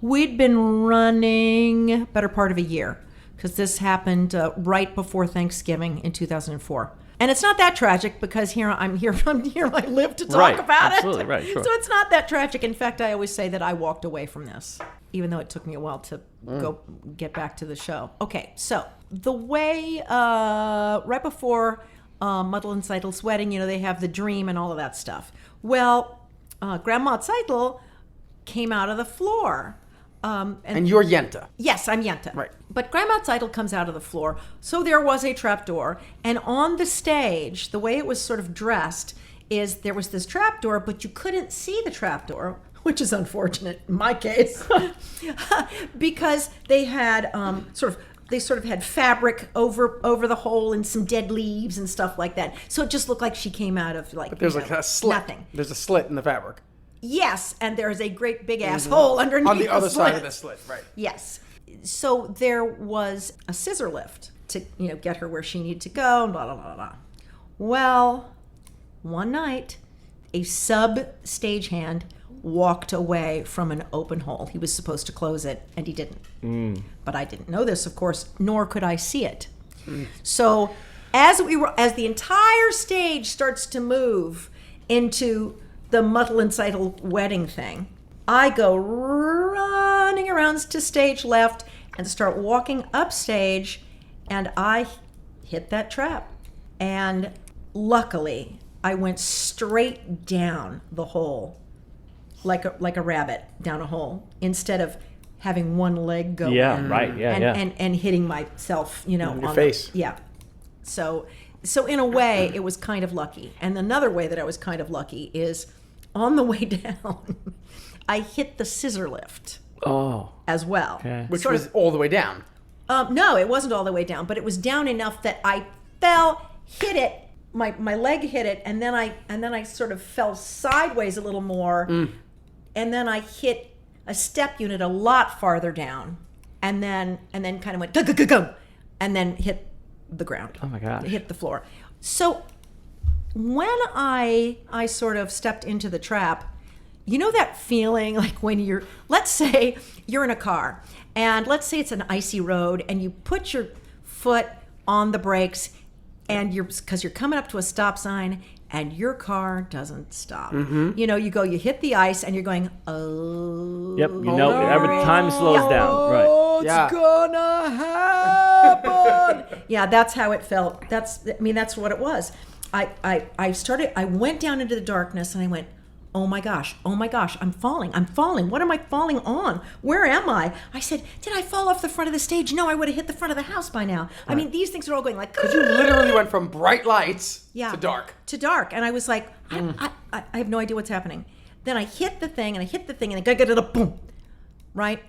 we'd been running better part of a year because this happened right before Thanksgiving in 2004. And it's not that tragic because I'm here. I live to talk about absolutely, it. Right, sure. So it's not that tragic. In fact, I always say that I walked away from this, even though it took me a while to go get back to the show. Okay, so the way right before Muddle and Seidel's wedding, they have the dream and all of that stuff. Well, Grandma Seidel came out of the floor. And you're Yenta. Yes, I'm Yenta. Right. But Grandma Seidel comes out of the floor. So there was a trapdoor. And on the stage, the way it was sort of dressed is there was this trapdoor, but you couldn't see the trapdoor, which is unfortunate in my case, because they had sort of had fabric over the hole and some dead leaves and stuff like that. So it just looked like she came out of But there's like a slit. Nothing. There's a slit in the fabric. Yes, and there's a great big ass hole underneath on the other slit. side of the slit, right? Yes. So there was a scissor lift to get her where she needed to go. Blah blah blah blah. Well, one night, a sub stagehand walked away from an open hole. He was supposed to close it, and he didn't. But I didn't know this, of course, nor could I see it. So as the entire stage starts to move into the Muddle and Seidel wedding thing, I go running around to stage left and start walking up stage, and I hit that trap. And luckily, I went straight down the hole, like a rabbit down a hole, instead of having one leg go in. Right. Yeah, and hitting myself, in your face. So in a way, it was kind of lucky. And another way that I was kind of lucky is on the way down, I hit the scissor lift as well. Okay. Which was all the way down. No, it wasn't all the way down, but it was down enough that I fell, hit it, my leg hit it, and then I sort of fell sideways a little more, and then I hit a step unit a lot farther down, and then kind of went go, and then hit the ground. Oh my gosh. Hit the floor. So when I sort of stepped into the trap, you know that feeling like when let's say you're in a car and let's say it's an icy road and you put your foot on the brakes and because you're coming up to a stop sign and your car doesn't stop. Mm-hmm. You know, you hit the ice and you're going, oh. Yep, every time slows down. Right. It's gonna happen. Yeah, that's how it felt. That's what it was. I went down into the darkness and I went, oh my gosh, I'm falling. What am I falling on? Where am I? I said, did I fall off the front of the stage? No, I would have hit the front of the house by now. Right. I mean, these things are all going like... Because you literally went from bright lights to dark. To dark. And I was like, I have no idea what's happening. Then I hit the thing and then boom. Right?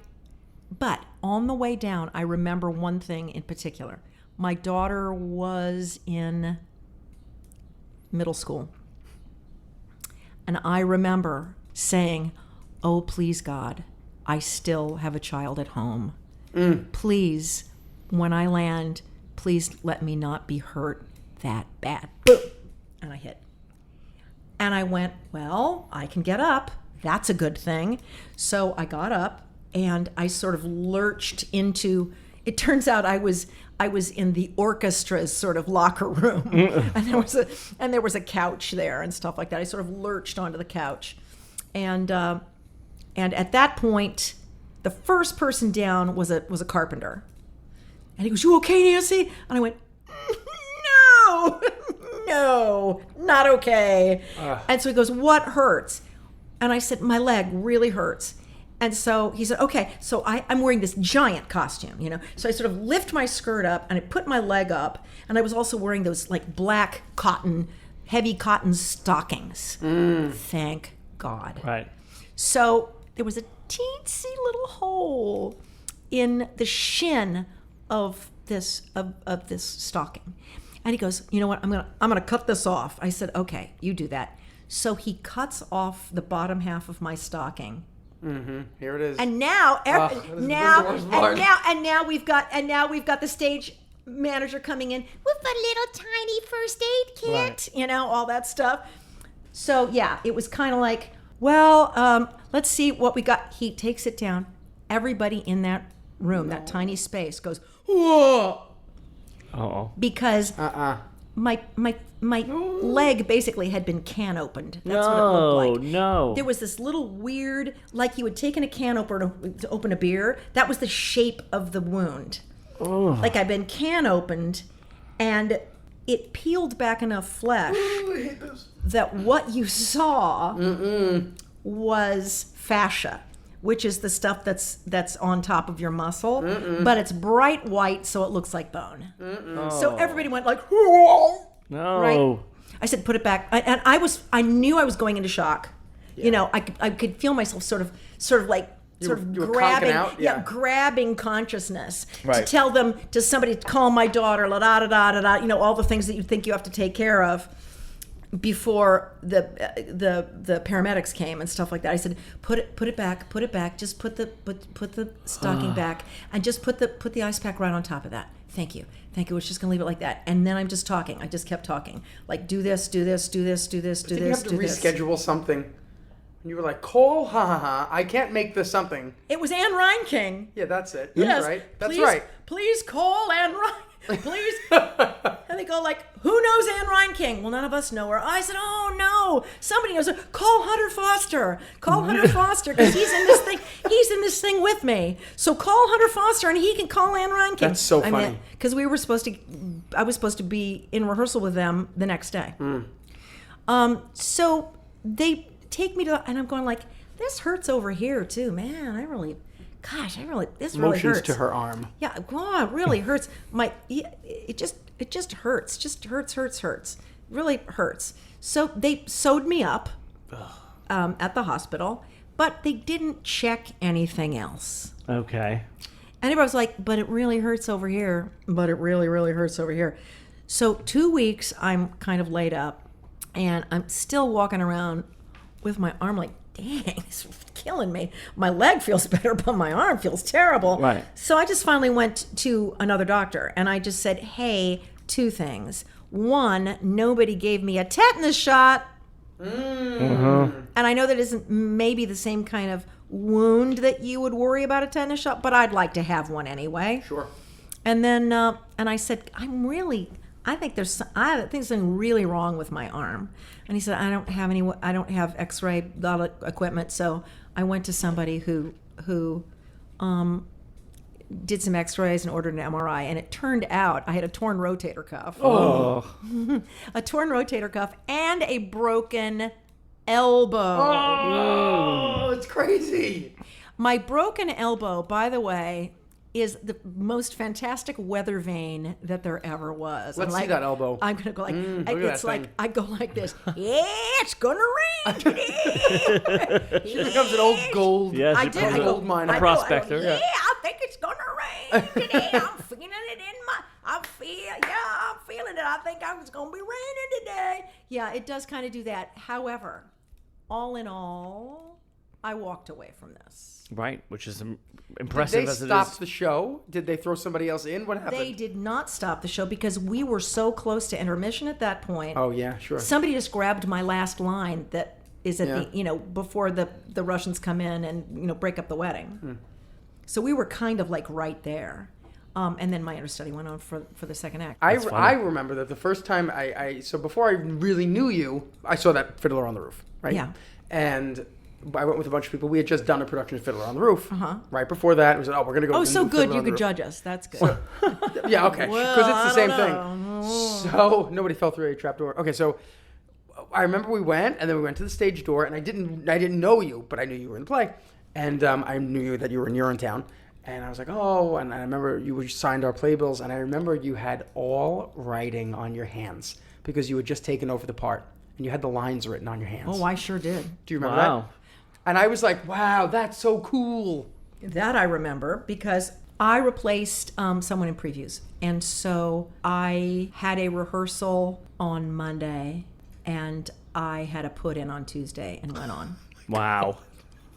But on the way down, I remember one thing in particular. My daughter was in middle school. And I remember saying, oh, please, God, I still have a child at home. Please, when I land, please let me not be hurt that bad. Boom. And I hit. And I went, well, I can get up. That's a good thing. So I got up and I sort of lurched into, it turns out I was in the orchestra's sort of locker room, and there was a couch there and stuff like that. I sort of lurched onto the couch, and at that point, the first person down was a carpenter, and he goes, "You okay, Nancy?" And I went, "No, not okay." And so he goes, "What hurts?" And I said, "My leg really hurts." And so he said, okay, so I'm wearing this giant costume, you know. So I sort of lift my skirt up and I put my leg up. And I was also wearing those like black heavy cotton stockings. Thank God. Right. So there was a teensy little hole in the shin of this stocking. And he goes, you know what, I'm gonna cut this off. I said, okay, you do that. So he cuts off the bottom half of my stocking. Mm-hmm. Here it is. And now, we've got the stage manager coming in with a little tiny first aid kit, right. You know, all that stuff. So yeah, it was kind of like, well, let's see what we got. He takes it down. Everybody in that room, that tiny space, goes, whoa, because my leg basically had been can opened. That's what it looked like. No. There was this little weird, like you had taken a can opener to open a beer. That was the shape of the wound. Oh. Like I'd been can opened, and it peeled back enough flesh that what you saw was fascia, which is the stuff that's on top of your muscle, but it's bright white, so it looks like bone. So everybody went like, whoa! No. Right? I said, put it back. And I knew I was going into shock. Yeah. You know, I could feel myself sort of grabbing, out? Grabbing consciousness right. to tell them, to somebody to call my daughter, la da da da da da, you know, all the things that you think you have to take care of before the paramedics came and stuff like that. I said, put it back, just put the stocking back, and just put the ice pack right on top of that. Thank you. We're just gonna leave it like that. And then I'm just talking. I just kept talking. Like, do this. Did you have to reschedule something? And you were like, call, I can't make this something. It was Anne Reinking. Yeah, that's it. Yes. That's right. That's right. Please call Anne Reinking. Please. And they go like, who knows Anne Reinking? Well, none of us know her. I said, oh no, somebody knows her. Call Hunter Foster. Because he's in this thing with me. So call Hunter Foster and he can call Anne Reinking. That's so funny. Because I was supposed to be in rehearsal with them the next day. So they take me to, and I'm going like, this hurts over here too, man. This really hurts. Motions to her arm. Yeah, it really hurts. It just hurts. Just hurts. Really hurts. So they sewed me up at the hospital, but they didn't check anything else. Okay. And everybody was like, but it really hurts over here. But it really, really hurts over here. So 2 weeks, I'm kind of laid up, and I'm still walking around with my arm like, dang, this is killing me. My leg feels better, but my arm feels terrible. Right. So I just finally went to another doctor, and I just said, hey, two things. One, nobody gave me a tetanus shot. And I know that isn't maybe the same kind of wound that you would worry about a tetanus shot, but I'd like to have one anyway. Sure. And then, and I said, I think there's something really wrong with my arm. And he said, I don't have X-ray equipment. So I went to somebody who did some X-rays and ordered an MRI. And it turned out I had a torn rotator cuff. Oh. A torn rotator cuff and a broken elbow. Oh, it's crazy. My broken elbow, by the way, is the most fantastic weather vane that there ever was. Let's see that elbow. I'm gonna go like it's like I go like this. Yeah, it's gonna rain today. She becomes an old gold. Yes, I did. I go, gold miner. I go, Prospector. yeah, I think it's gonna rain today. I'm feeling it in my. I'm feeling it. I think it's gonna be raining today. Yeah, it does kind of do that. However, all in all, I walked away from this. Right, which is impressive Did they as it is. stop the show? Did they throw somebody else in? What happened? They did not stop the show because we were so close to intermission at that point. Oh, yeah, sure. Somebody just grabbed my last line that is at the, before the Russians come in and, break up the wedding. So we were kind of like right there. And then my understudy went on for the second act. I remember that the first time so before I really knew you, I saw that Fiddler on the Roof, right? Yeah. And I went with a bunch of people. We had just done a production of Fiddler on the Roof. Right before that, we said, we're going to go. Oh, to so the good. Fiddler You on the could Roof. judge us. That's good. Yeah, okay. Because it's the same know. thing. So nobody fell through a trapdoor. Okay, so I remember we went, and then we went to the stage door, and I didn't know you, but I knew you were in the play. And I knew that you were in Urinetown. And I was like, oh, and I remember you signed our playbills, and I remember you had all writing on your hands because you had just taken over the part, and you had the lines written on your hands. Oh, I sure did. Do you remember that? And I was like, wow, that's so cool. That I remember because I replaced someone in previews. And so I had a rehearsal on Monday, and I had a put in on Tuesday and went on. Wow.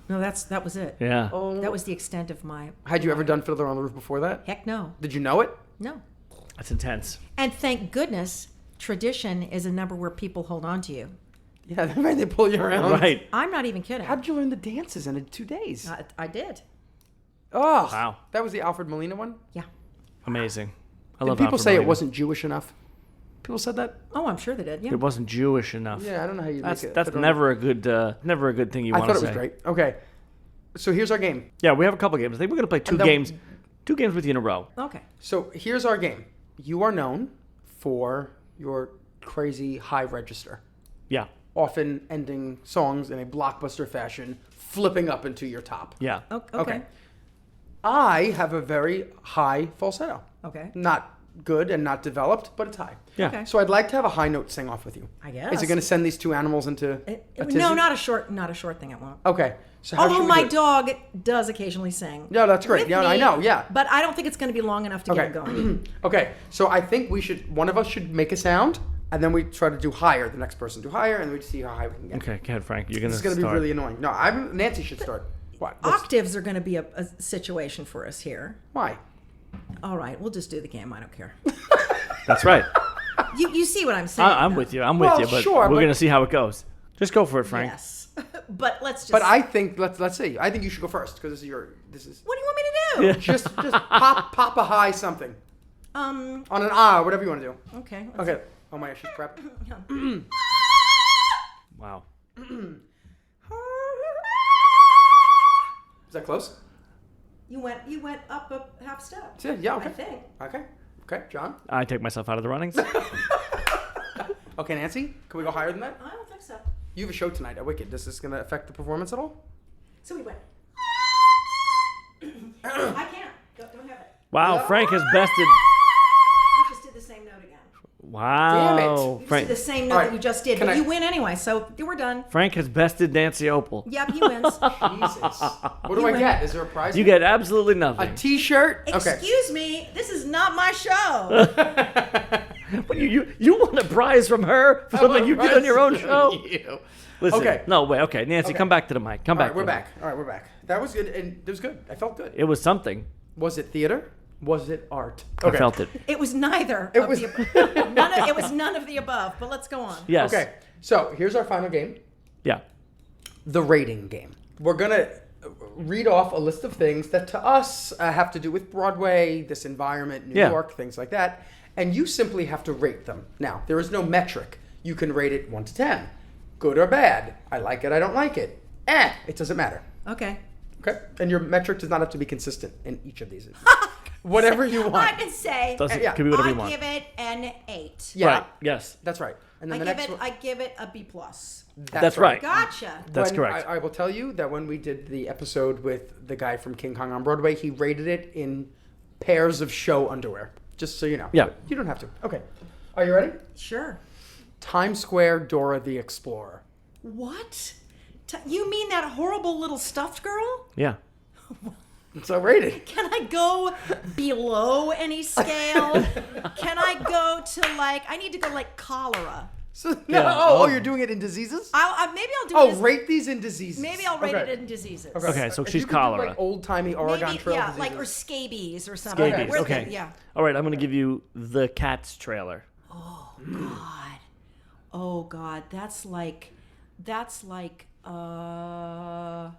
No, that was it. Yeah. That was the extent of my... Had you ever done Fiddler on the Roof before that? Heck no. Did you know it? No. That's intense. And thank goodness, tradition is a number where people hold on to you. Yeah, they pull you around. Right. I'm not even kidding. How did you learn the dances in 2 days? I did. Oh, wow. That was the Alfred Molina one? Yeah. Amazing. I Did love people Alfred say Molina. it wasn't Jewish enough? People said that? Oh, I'm sure they did. Yeah. It wasn't Jewish enough. Yeah, I don't know how you That's make it. that's never a good thing you want to say. I thought it was great. Okay. So here's our game. Yeah, we have a couple games. I think we're going to play two games with you in a row. Okay. So here's our game. You are known for your crazy high register. Yeah. Often ending songs in a blockbuster fashion, flipping up into your top. Yeah. Okay. I have a very high falsetto. Okay. Not good and not developed, but it's high. Yeah. Okay. So I'd like to have a high note sing off with you. I guess. Is it going to send these two animals into a tizzy? No, not a short thing. It won't. Okay. So how should Although we my do it? dog does occasionally sing. Yeah, that's great. with Yeah, me, I know. Yeah. But I don't think it's going to be long enough to get it going. Okay. So I think one of us should make a sound, and then we try to do higher. The next person do higher, and we see how high we can get. Okay, go ahead, Frank. You're going to This is going to be really annoying. No, Nancy should start. What? Octaves are going to be a situation for us here. Why? All right, we'll just do the game. I don't care. That's right. You see what I'm saying? I'm with you. I'm with you, but sure, we're but- going to see how it goes. Just go for it, Frank. Yes. But let's just... But I think let's see. I think you should go first because this is. What do you want me to do? Just pop a high something on an whatever you want to do. Okay. Okay. Oh my gosh, she's prepped. Wow. Is that close? You went up a half step. Yeah. Okay. I think. Okay. John. I take myself out of the runnings. Okay, Nancy. Can we go higher than that? I don't think so. You have a show tonight at Wicked. Is this going to affect the performance at all? So we went. I can't. Don't have it. Wow, Frank has bested. You just did the same note again. Wow. Damn it. You just Frank, did the same note All right, that you just did, can but I- you win anyway, so we're done. Frank has bested Nancy Opel. Yep, he wins. Jesus. What do I win. get? Is there a prize? You get absolutely nothing. a T-shirt. Okay. Excuse me, this is not my show. But you want a prize from her for something you did on your own show? You. Listen, Okay. no, wait, okay. Nancy, come back to the mic. Come All back. right, we're to the back. All right, we're back. That was good, and it was good. I felt good. mic. It was something. Was it theater? Was it art? I felt it. It was neither. It was none of the above. But let's go on. Yes. Okay. So here's our final game. Yeah. The rating game. We're gonna read off a list of things that to us have to do with Broadway, this environment, New York, things like that. And you simply have to rate them. Now, there is no metric. You can rate it 1 to 10. Good or bad. I like it, I don't like it. It doesn't matter. Okay. Okay? And your metric does not have to be consistent in each of these. Whatever you want. I can say Can be whatever you want. I give it an 8. Yeah. Right. Yes. That's right. And then I give it a B+. That's right. Gotcha. That's correct. I will tell you that when we did the episode with the guy from King Kong on Broadway, he rated it in pairs of show underwear. Just so you know. Yeah. You don't have to. Okay. Are you ready? Sure. Times Square, Dora the Explorer. What? You mean that horrible little stuffed girl? Yeah. So rated. Can I go below any scale? Can I go to I need to go cholera. So, no, you're doing it in diseases? Maybe I'll do it. Rate these in diseases. Maybe I'll rate it in diseases. Okay, so If she's you could do, cholera. Old-timey Oregon Trail yeah, diseases. or scabies or something. Scabies. Okay. Yeah. All right, I'm going to give you the Cats trailer. Oh God. Oh God. That's like. I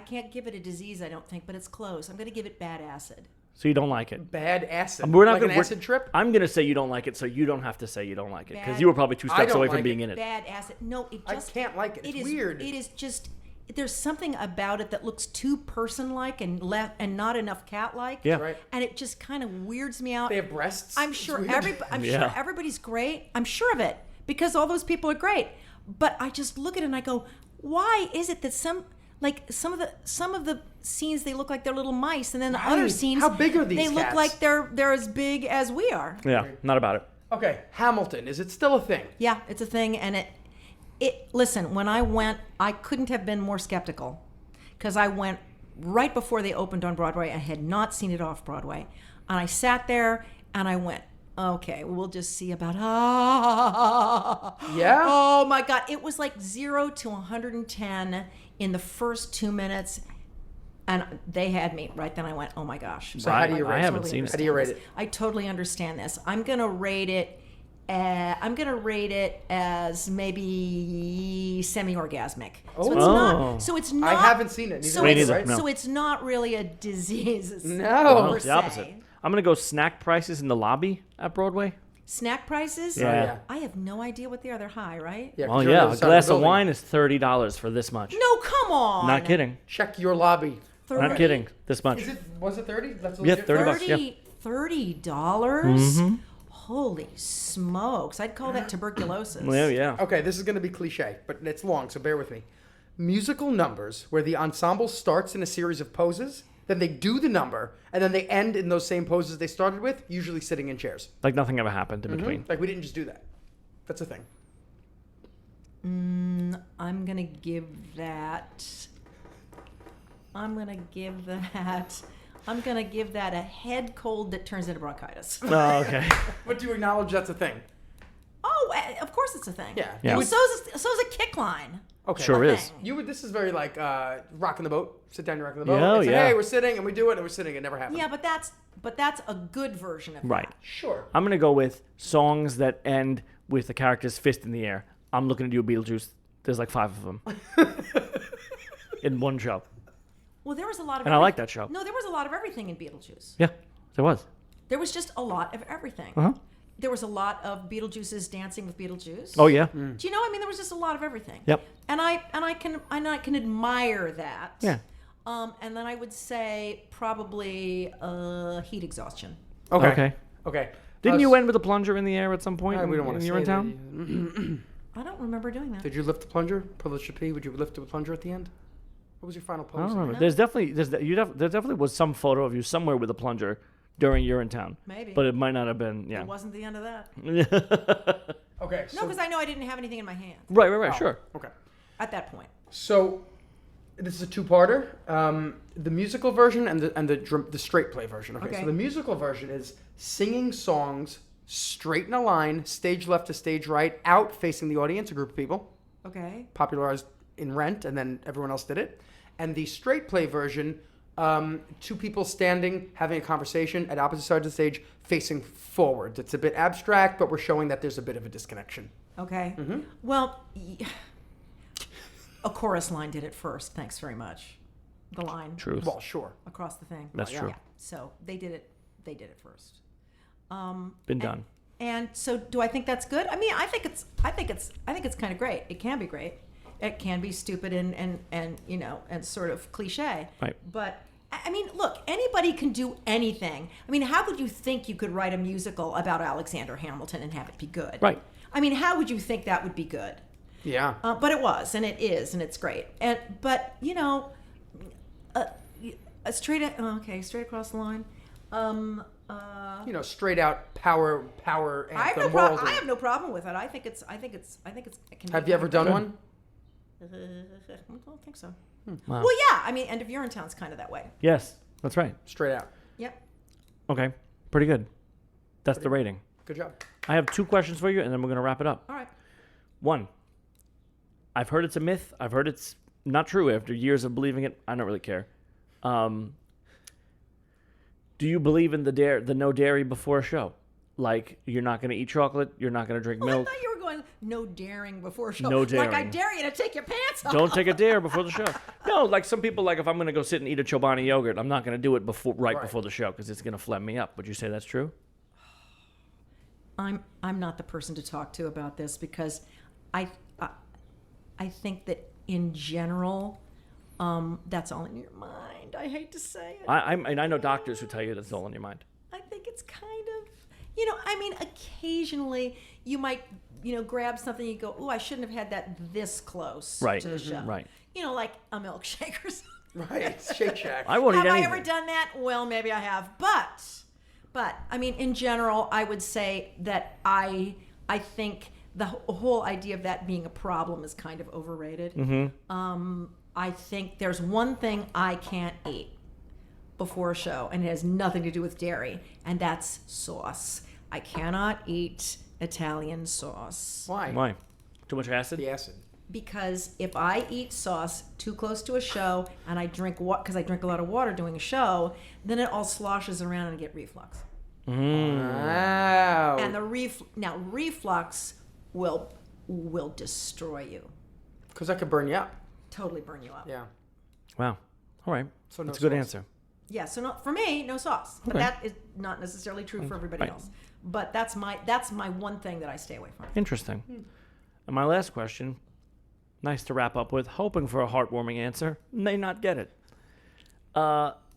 can't give it a disease, I don't think, but it's close. I'm going to give it bad acid. So you don't like it? Bad acid. We're not like gonna, an acid trip? I'm going to say you don't like it, so you don't have to say you don't like it. Because Bad- you were probably 2 steps away from like being it. in it. Bad acid. No, it just. I can't like it. It's is weird. It is just. There's something about it that looks too person-like and not enough cat-like. Yeah. Right. And it just kind of weirds me out. They have breasts? I'm It's sure weird. sure everybody's great. I'm sure of it because all those people are great. But I just look at it and I go, why is it that some of the scenes they look like they're little mice, and then the other Right. scenes How big are these they look cats? like they're as big as we are. Yeah, not about it. Okay, Hamilton. Is it still a thing? Yeah, it's a thing, and it. Listen, when I went, I couldn't have been more skeptical, because I went right before they opened on Broadway. I had not seen it off Broadway, and I sat there and I went, okay, we'll just see about Yeah? Oh my God, it was like 0 to 110 in the first 2 minutes. And they had me right then. I went, "Oh my gosh!" So how do you rate it? I haven't seen it. How do you rate it? I totally understand this. I'm gonna rate it. As maybe semi-orgasmic. So it's not. So it's not. I haven't seen it. So Me it's, neither, no. so it's not really a disease. No. per It's the opposite. se. I'm going to go snack prices in the lobby at Broadway. Snack prices? Yeah. I have no idea what they are. They're high, right? Yeah, 'cause Well, you're on the yeah, other a side glass the of building. wine is $30 for this much. No, come on. Not kidding. Check your lobby. Not kidding. This much. Was it 30? That's Yeah, legit. 30 bucks. Yeah. $30? Holy smokes. I'd call that tuberculosis. Well, yeah. Okay, this is going to be cliche, but it's long, so bear with me. Musical numbers where the ensemble starts in a series of poses, then they do the number, and then they end in those same poses they started with, usually sitting in chairs. Like nothing ever happened in between. Like we didn't just do that. That's a thing. I'm going to give that a head cold that turns into bronchitis. Oh, okay. But do you acknowledge that's a thing? Oh, of course it's a thing. Yeah. Yeah. Well, so is a kick line. Okay. Sure a is. thing. This is very like rocking the boat. Sit down, you're rocking the boat. Yeah, and say, yeah. hey, we're sitting, and we do it, and we're sitting. It never happened. Yeah, but that's a good version of Right. that. Sure. I'm going to go with songs that end with the character's fist in the air. I'm looking at you, Beetlejuice. There's like 5 of them in one show. Well, there was a lot of And I like that show. No, there was a lot of everything in Beetlejuice. Yeah, there was. There was just a lot of everything. Uh-huh. There was a lot of Beetlejuice's dancing with Beetlejuice. Oh, yeah. Do you know? I mean, there was just a lot of everything. Yep. And I can admire that. Yeah. And then I would say probably heat exhaustion. Okay. Okay. Didn't you end with a plunger in the air at some point? We don't want to when you say were in town? I don't remember doing that. Did you lift the plunger? Pull the chappie? Would you lift the plunger at the end? What was your final pose? I don't remember. There definitely was some photo of you somewhere with a plunger during Urinetown. Maybe. But it might not have been. Yeah. It wasn't the end of that. Okay. No, because I know I didn't have anything in my hand Right. Sure. Okay. at that point. So, this is a two-parter. The musical version and the straight play version. Okay. Okay. So the musical version is singing songs straight in a line, stage left to stage right, out facing the audience, a group of people. Okay. Popularized in Rent, and then everyone else did it. And the straight play version, Two people standing, having a conversation at opposite sides of the stage, facing forward. It's a bit abstract, but we're showing that there's a bit of a disconnection. Okay. Well, a chorus line did it first. Thanks very much. The line. Truth. Well, sure. Across the thing. That's true. Yeah. So they did it. They did it first. Been done. And so, do I think that's good? I mean, I think it's kind of great. It can be great. It can be stupid and you know, and sort of cliche. Right. But I mean, look, anybody can do anything. I mean, how would you think you could write a musical about Alexander Hamilton and have it be good? Right. I mean, how would you think that would be good? Yeah. But it was, and it is, and it's great. But you know, straight across the line. You know, straight out power I anthem. have no problem with it. I think it's. It can Have be you ever done good. one? I don't think so. Wow. Well, yeah. I mean, End of Urinetown's kind of that way. Yes, that's right. Straight out. Yep. Okay, pretty good. That's the rating. Good job. I have 2 questions for you, and then we're going to wrap it up. All right. 1, I've heard it's a myth. I've heard it's not true after years of believing it. I don't really care. Do you believe in the no dairy before a show? Like, you're not going to eat chocolate, you're not going to drink milk. I thought you were going no daring before a show. No Like, I daring. dare you to take your pants off. Don't take a dare before the show. No, like some people, like if I'm going to go sit and eat a Chobani yogurt, I'm not going to do it right before the show because it's going to phlegm me up. Would you say that's true? I'm not the person to talk to about this because I think that in general, that's all in your mind. I hate to say it. I know doctors who tell you that's all in your mind. I think it's kind of, you know, I mean, occasionally you might, you know, grab something and you go, "Ooh, I shouldn't have had that this close to the show." Right. You know, like a milkshake or something. Right. Shake Shack. I won't eat anything. Have I ever done that? Well, maybe I have. But I mean, in general, I would say that I think the whole idea of that being a problem is kind of overrated. Mm-hmm. I think there's one thing I can't eat before a show, and it has nothing to do with dairy, and that's sauce. I cannot eat Italian sauce. Why? Too much acid? The acid. Because if I eat sauce too close to a show and I drink because I drink a lot of water doing a show, then it all sloshes around and I get reflux. Wow. And the reflux will destroy you. Because that could burn you up. Totally burn you up. Yeah. Wow. All right. So no that's a good sauce. answer. Yeah. So for me, no sauce. But Okay. that is not necessarily true for everybody Right. else. But that's my one thing that I stay away from. Interesting. And my last question, nice to wrap up with, hoping for a heartwarming answer, may not get it.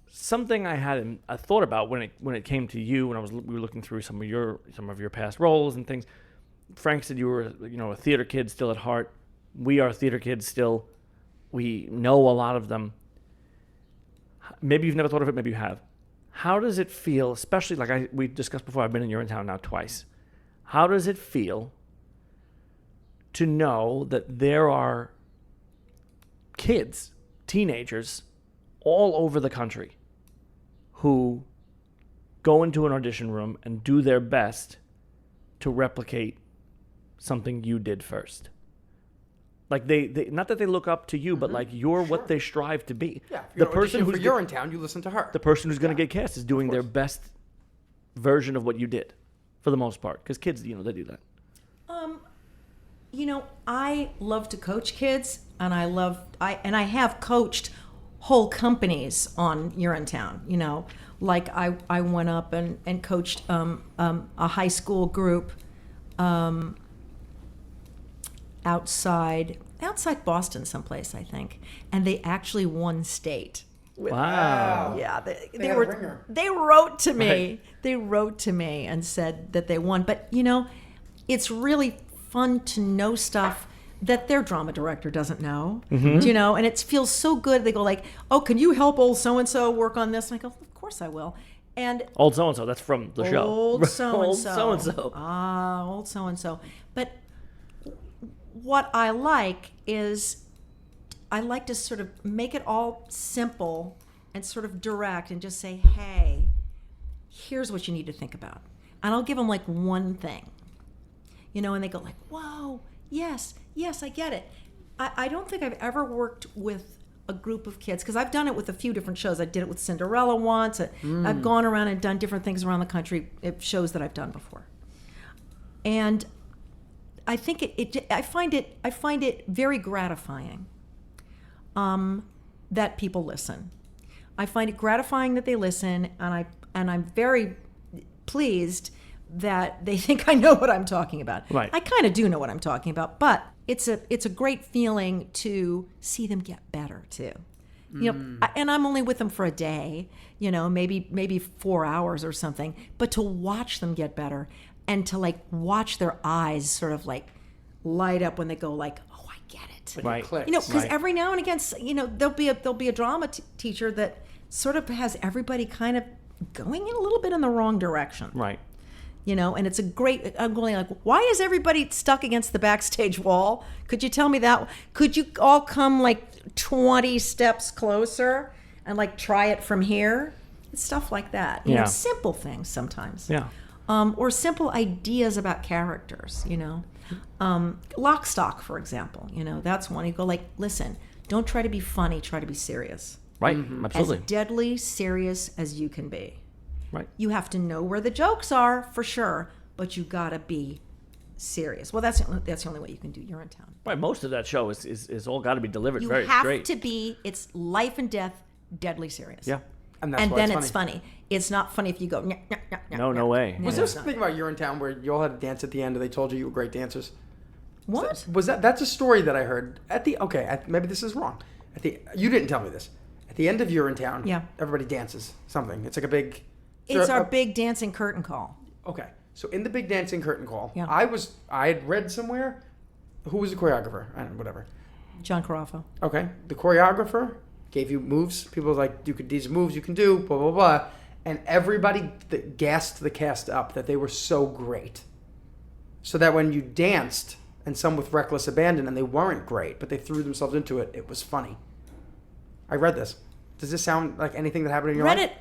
Something I thought about when it came to you when we were looking through some of your past roles and things. Frank said you were a theater kid still at heart. We are theater kids still. We know a lot of them. Maybe you've never thought of it. Maybe you have. How does it feel, especially like we discussed before? I've been in Urinetown now twice. How does it feel to know that there are kids, teenagers, all over the country who go into an audition room and do their best to replicate something you did first? Like they not that they look up to you, but like you're what they strive to be. Yeah. The person who's for Urinetown, you listen to her. the person who's going to get cast is doing their best version of what you did, for the most part. Because kids, they do that. I love to coach kids, and I have coached whole companies on Urinetown. Like I went up and coached a high school group outside Boston someplace, I think, and they actually won state. Wow. Yeah, They had a ringer. they wrote to me. Right. They wrote to me and said that they won. But it's really fun to know stuff that their drama director doesn't know. Mm-hmm. And it feels so good. They go like, "Oh, can you help old so and so work on this?" And I go, "Of course I will." And Old so-and-so, that's from the show. old so and Old so. so-and-so. Old so and so. But what I like is I like to sort of make it all simple and sort of direct and just say, "Hey, here's what you need to think about." And I'll give them like one thing, and they go like, "Whoa, yes, I get it." I don't think I've ever worked with a group of kids, because I've done it with a few different shows. I did it with Cinderella once. I've gone around and done different things around the country, shows that I've done before. And I think I find it very gratifying that people listen. I find it gratifying that they listen, and I'm very pleased that they think I know what I'm talking about. Right. I kind of do know what I'm talking about, but it's a great feeling to see them get better too. You know, and I'm only with them for a day, you know, maybe 4 hours or something, but to watch them get better and to like watch their eyes sort of like light up when they go like, oh, I get it. Right. You know, because every now and again, you know, there'll be a drama teacher that sort of has everybody kind of going in a little bit in the wrong direction. Right. You know, and it's a great, I'm going like, why is everybody stuck against the backstage wall? Could you tell me that? Could you all come like 20 steps closer and like try it from here? It's stuff like that. You know, simple things sometimes. Yeah. Or simple ideas about characters, you know. Lock, Stock, for example, you know, that's one. You go like, listen, don't try to be funny, try to be serious. Right, absolutely. As deadly serious as you can be. Right. You have to know where the jokes are, for sure, but you gotta be serious. Well, that's the only way you can do Urinetown. Right, most of that show is all got to be delivered You very have straight. to be, it's life and death, deadly serious. Yeah. And, that's And why then it's it's funny. It's not funny if you go, "Nyah, nyah, nyah, nyah, No nyah." way. Was there something about Urinetown where you all had to dance at the end and they told you were great dancers? What? Was that's a story that I heard maybe this is wrong. You didn't tell me this. At the end of Urinetown, Yeah. everybody dances something. It's like a big... It's our big dancing curtain call. Okay. So in the big dancing curtain call, Yeah. I had read somewhere, who was the choreographer? I don't know, whatever. John Carafo. Okay. The choreographer gave you moves. People were like, these moves you can do, blah, blah, blah. And everybody gassed the cast up that they were so great. So that when you danced, and some with reckless abandon, and they weren't great, but they threw themselves into it, it was funny. I read this. Does this sound like anything that happened in your life?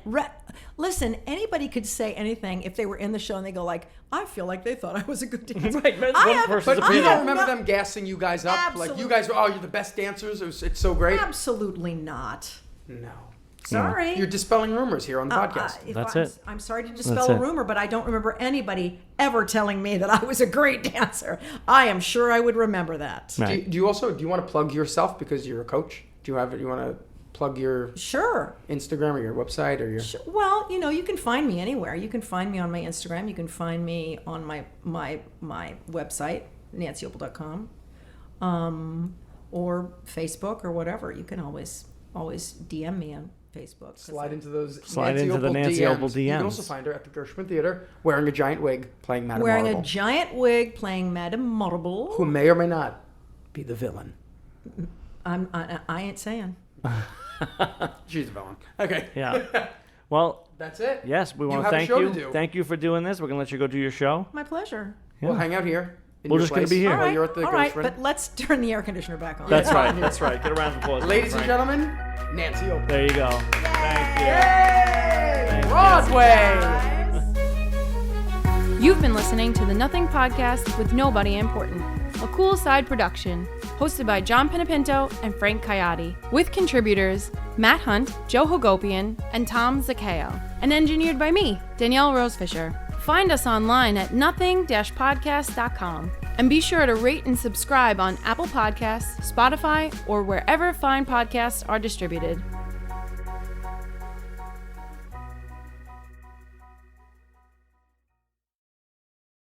Listen, anybody could say anything if they were in the show and they go like, I feel like they thought I was a good dancer. Right, that's one person's But you opinion. don't remember them gassing you guys up? Absolutely. Like, you guys, you're the best dancers? It's so great? Absolutely not. No. Sorry. You're dispelling rumors here on the podcast. That's it. I'm sorry to That's dispel a it. rumor, but I don't remember anybody ever telling me that I was a great dancer. I am sure I would remember that. Right. Do you want to plug yourself because you're a coach? You want to plug your Sure. Instagram or your website or your... Sure. Well, you know, you can find me anywhere. You can find me on my Instagram. You can find me on my website, nancyopel.com, or Facebook or whatever. You can always DM me on Facebook. Slide into those the Nancy Opel DMs. You can also find her at the Gershwin Theater wearing a giant wig playing Madame Wearing Marble, a giant wig playing Madame Marble. who may or may not be the villain. I ain't saying. She's the villain. Okay. Yeah. Well, That's it. yes, we want have to a thank show you. to do. Thank you for doing this. We're going to let you go do your show. My pleasure. We'll hang out here. We're just gonna be here. While All you're at the All right, Gershwin. but let's turn the air conditioner back on. That's right. That's right. Get a round of applause. Ladies and Frank. gentlemen, Nancy Opel. There you go. Thank you. Yay! Broadway! You've been listening to the Nothing Podcast with Nobody Important, a cool side production hosted by John Panepinto and Frank Caiati, with contributors Matt Hunt, Joe Hagopian, and Tom Zaccheo, and engineered by me, Danielle Rosefisher. Find us online at nothing-podcast.com, and be sure to rate and subscribe on Apple Podcasts, Spotify, or wherever fine podcasts are distributed.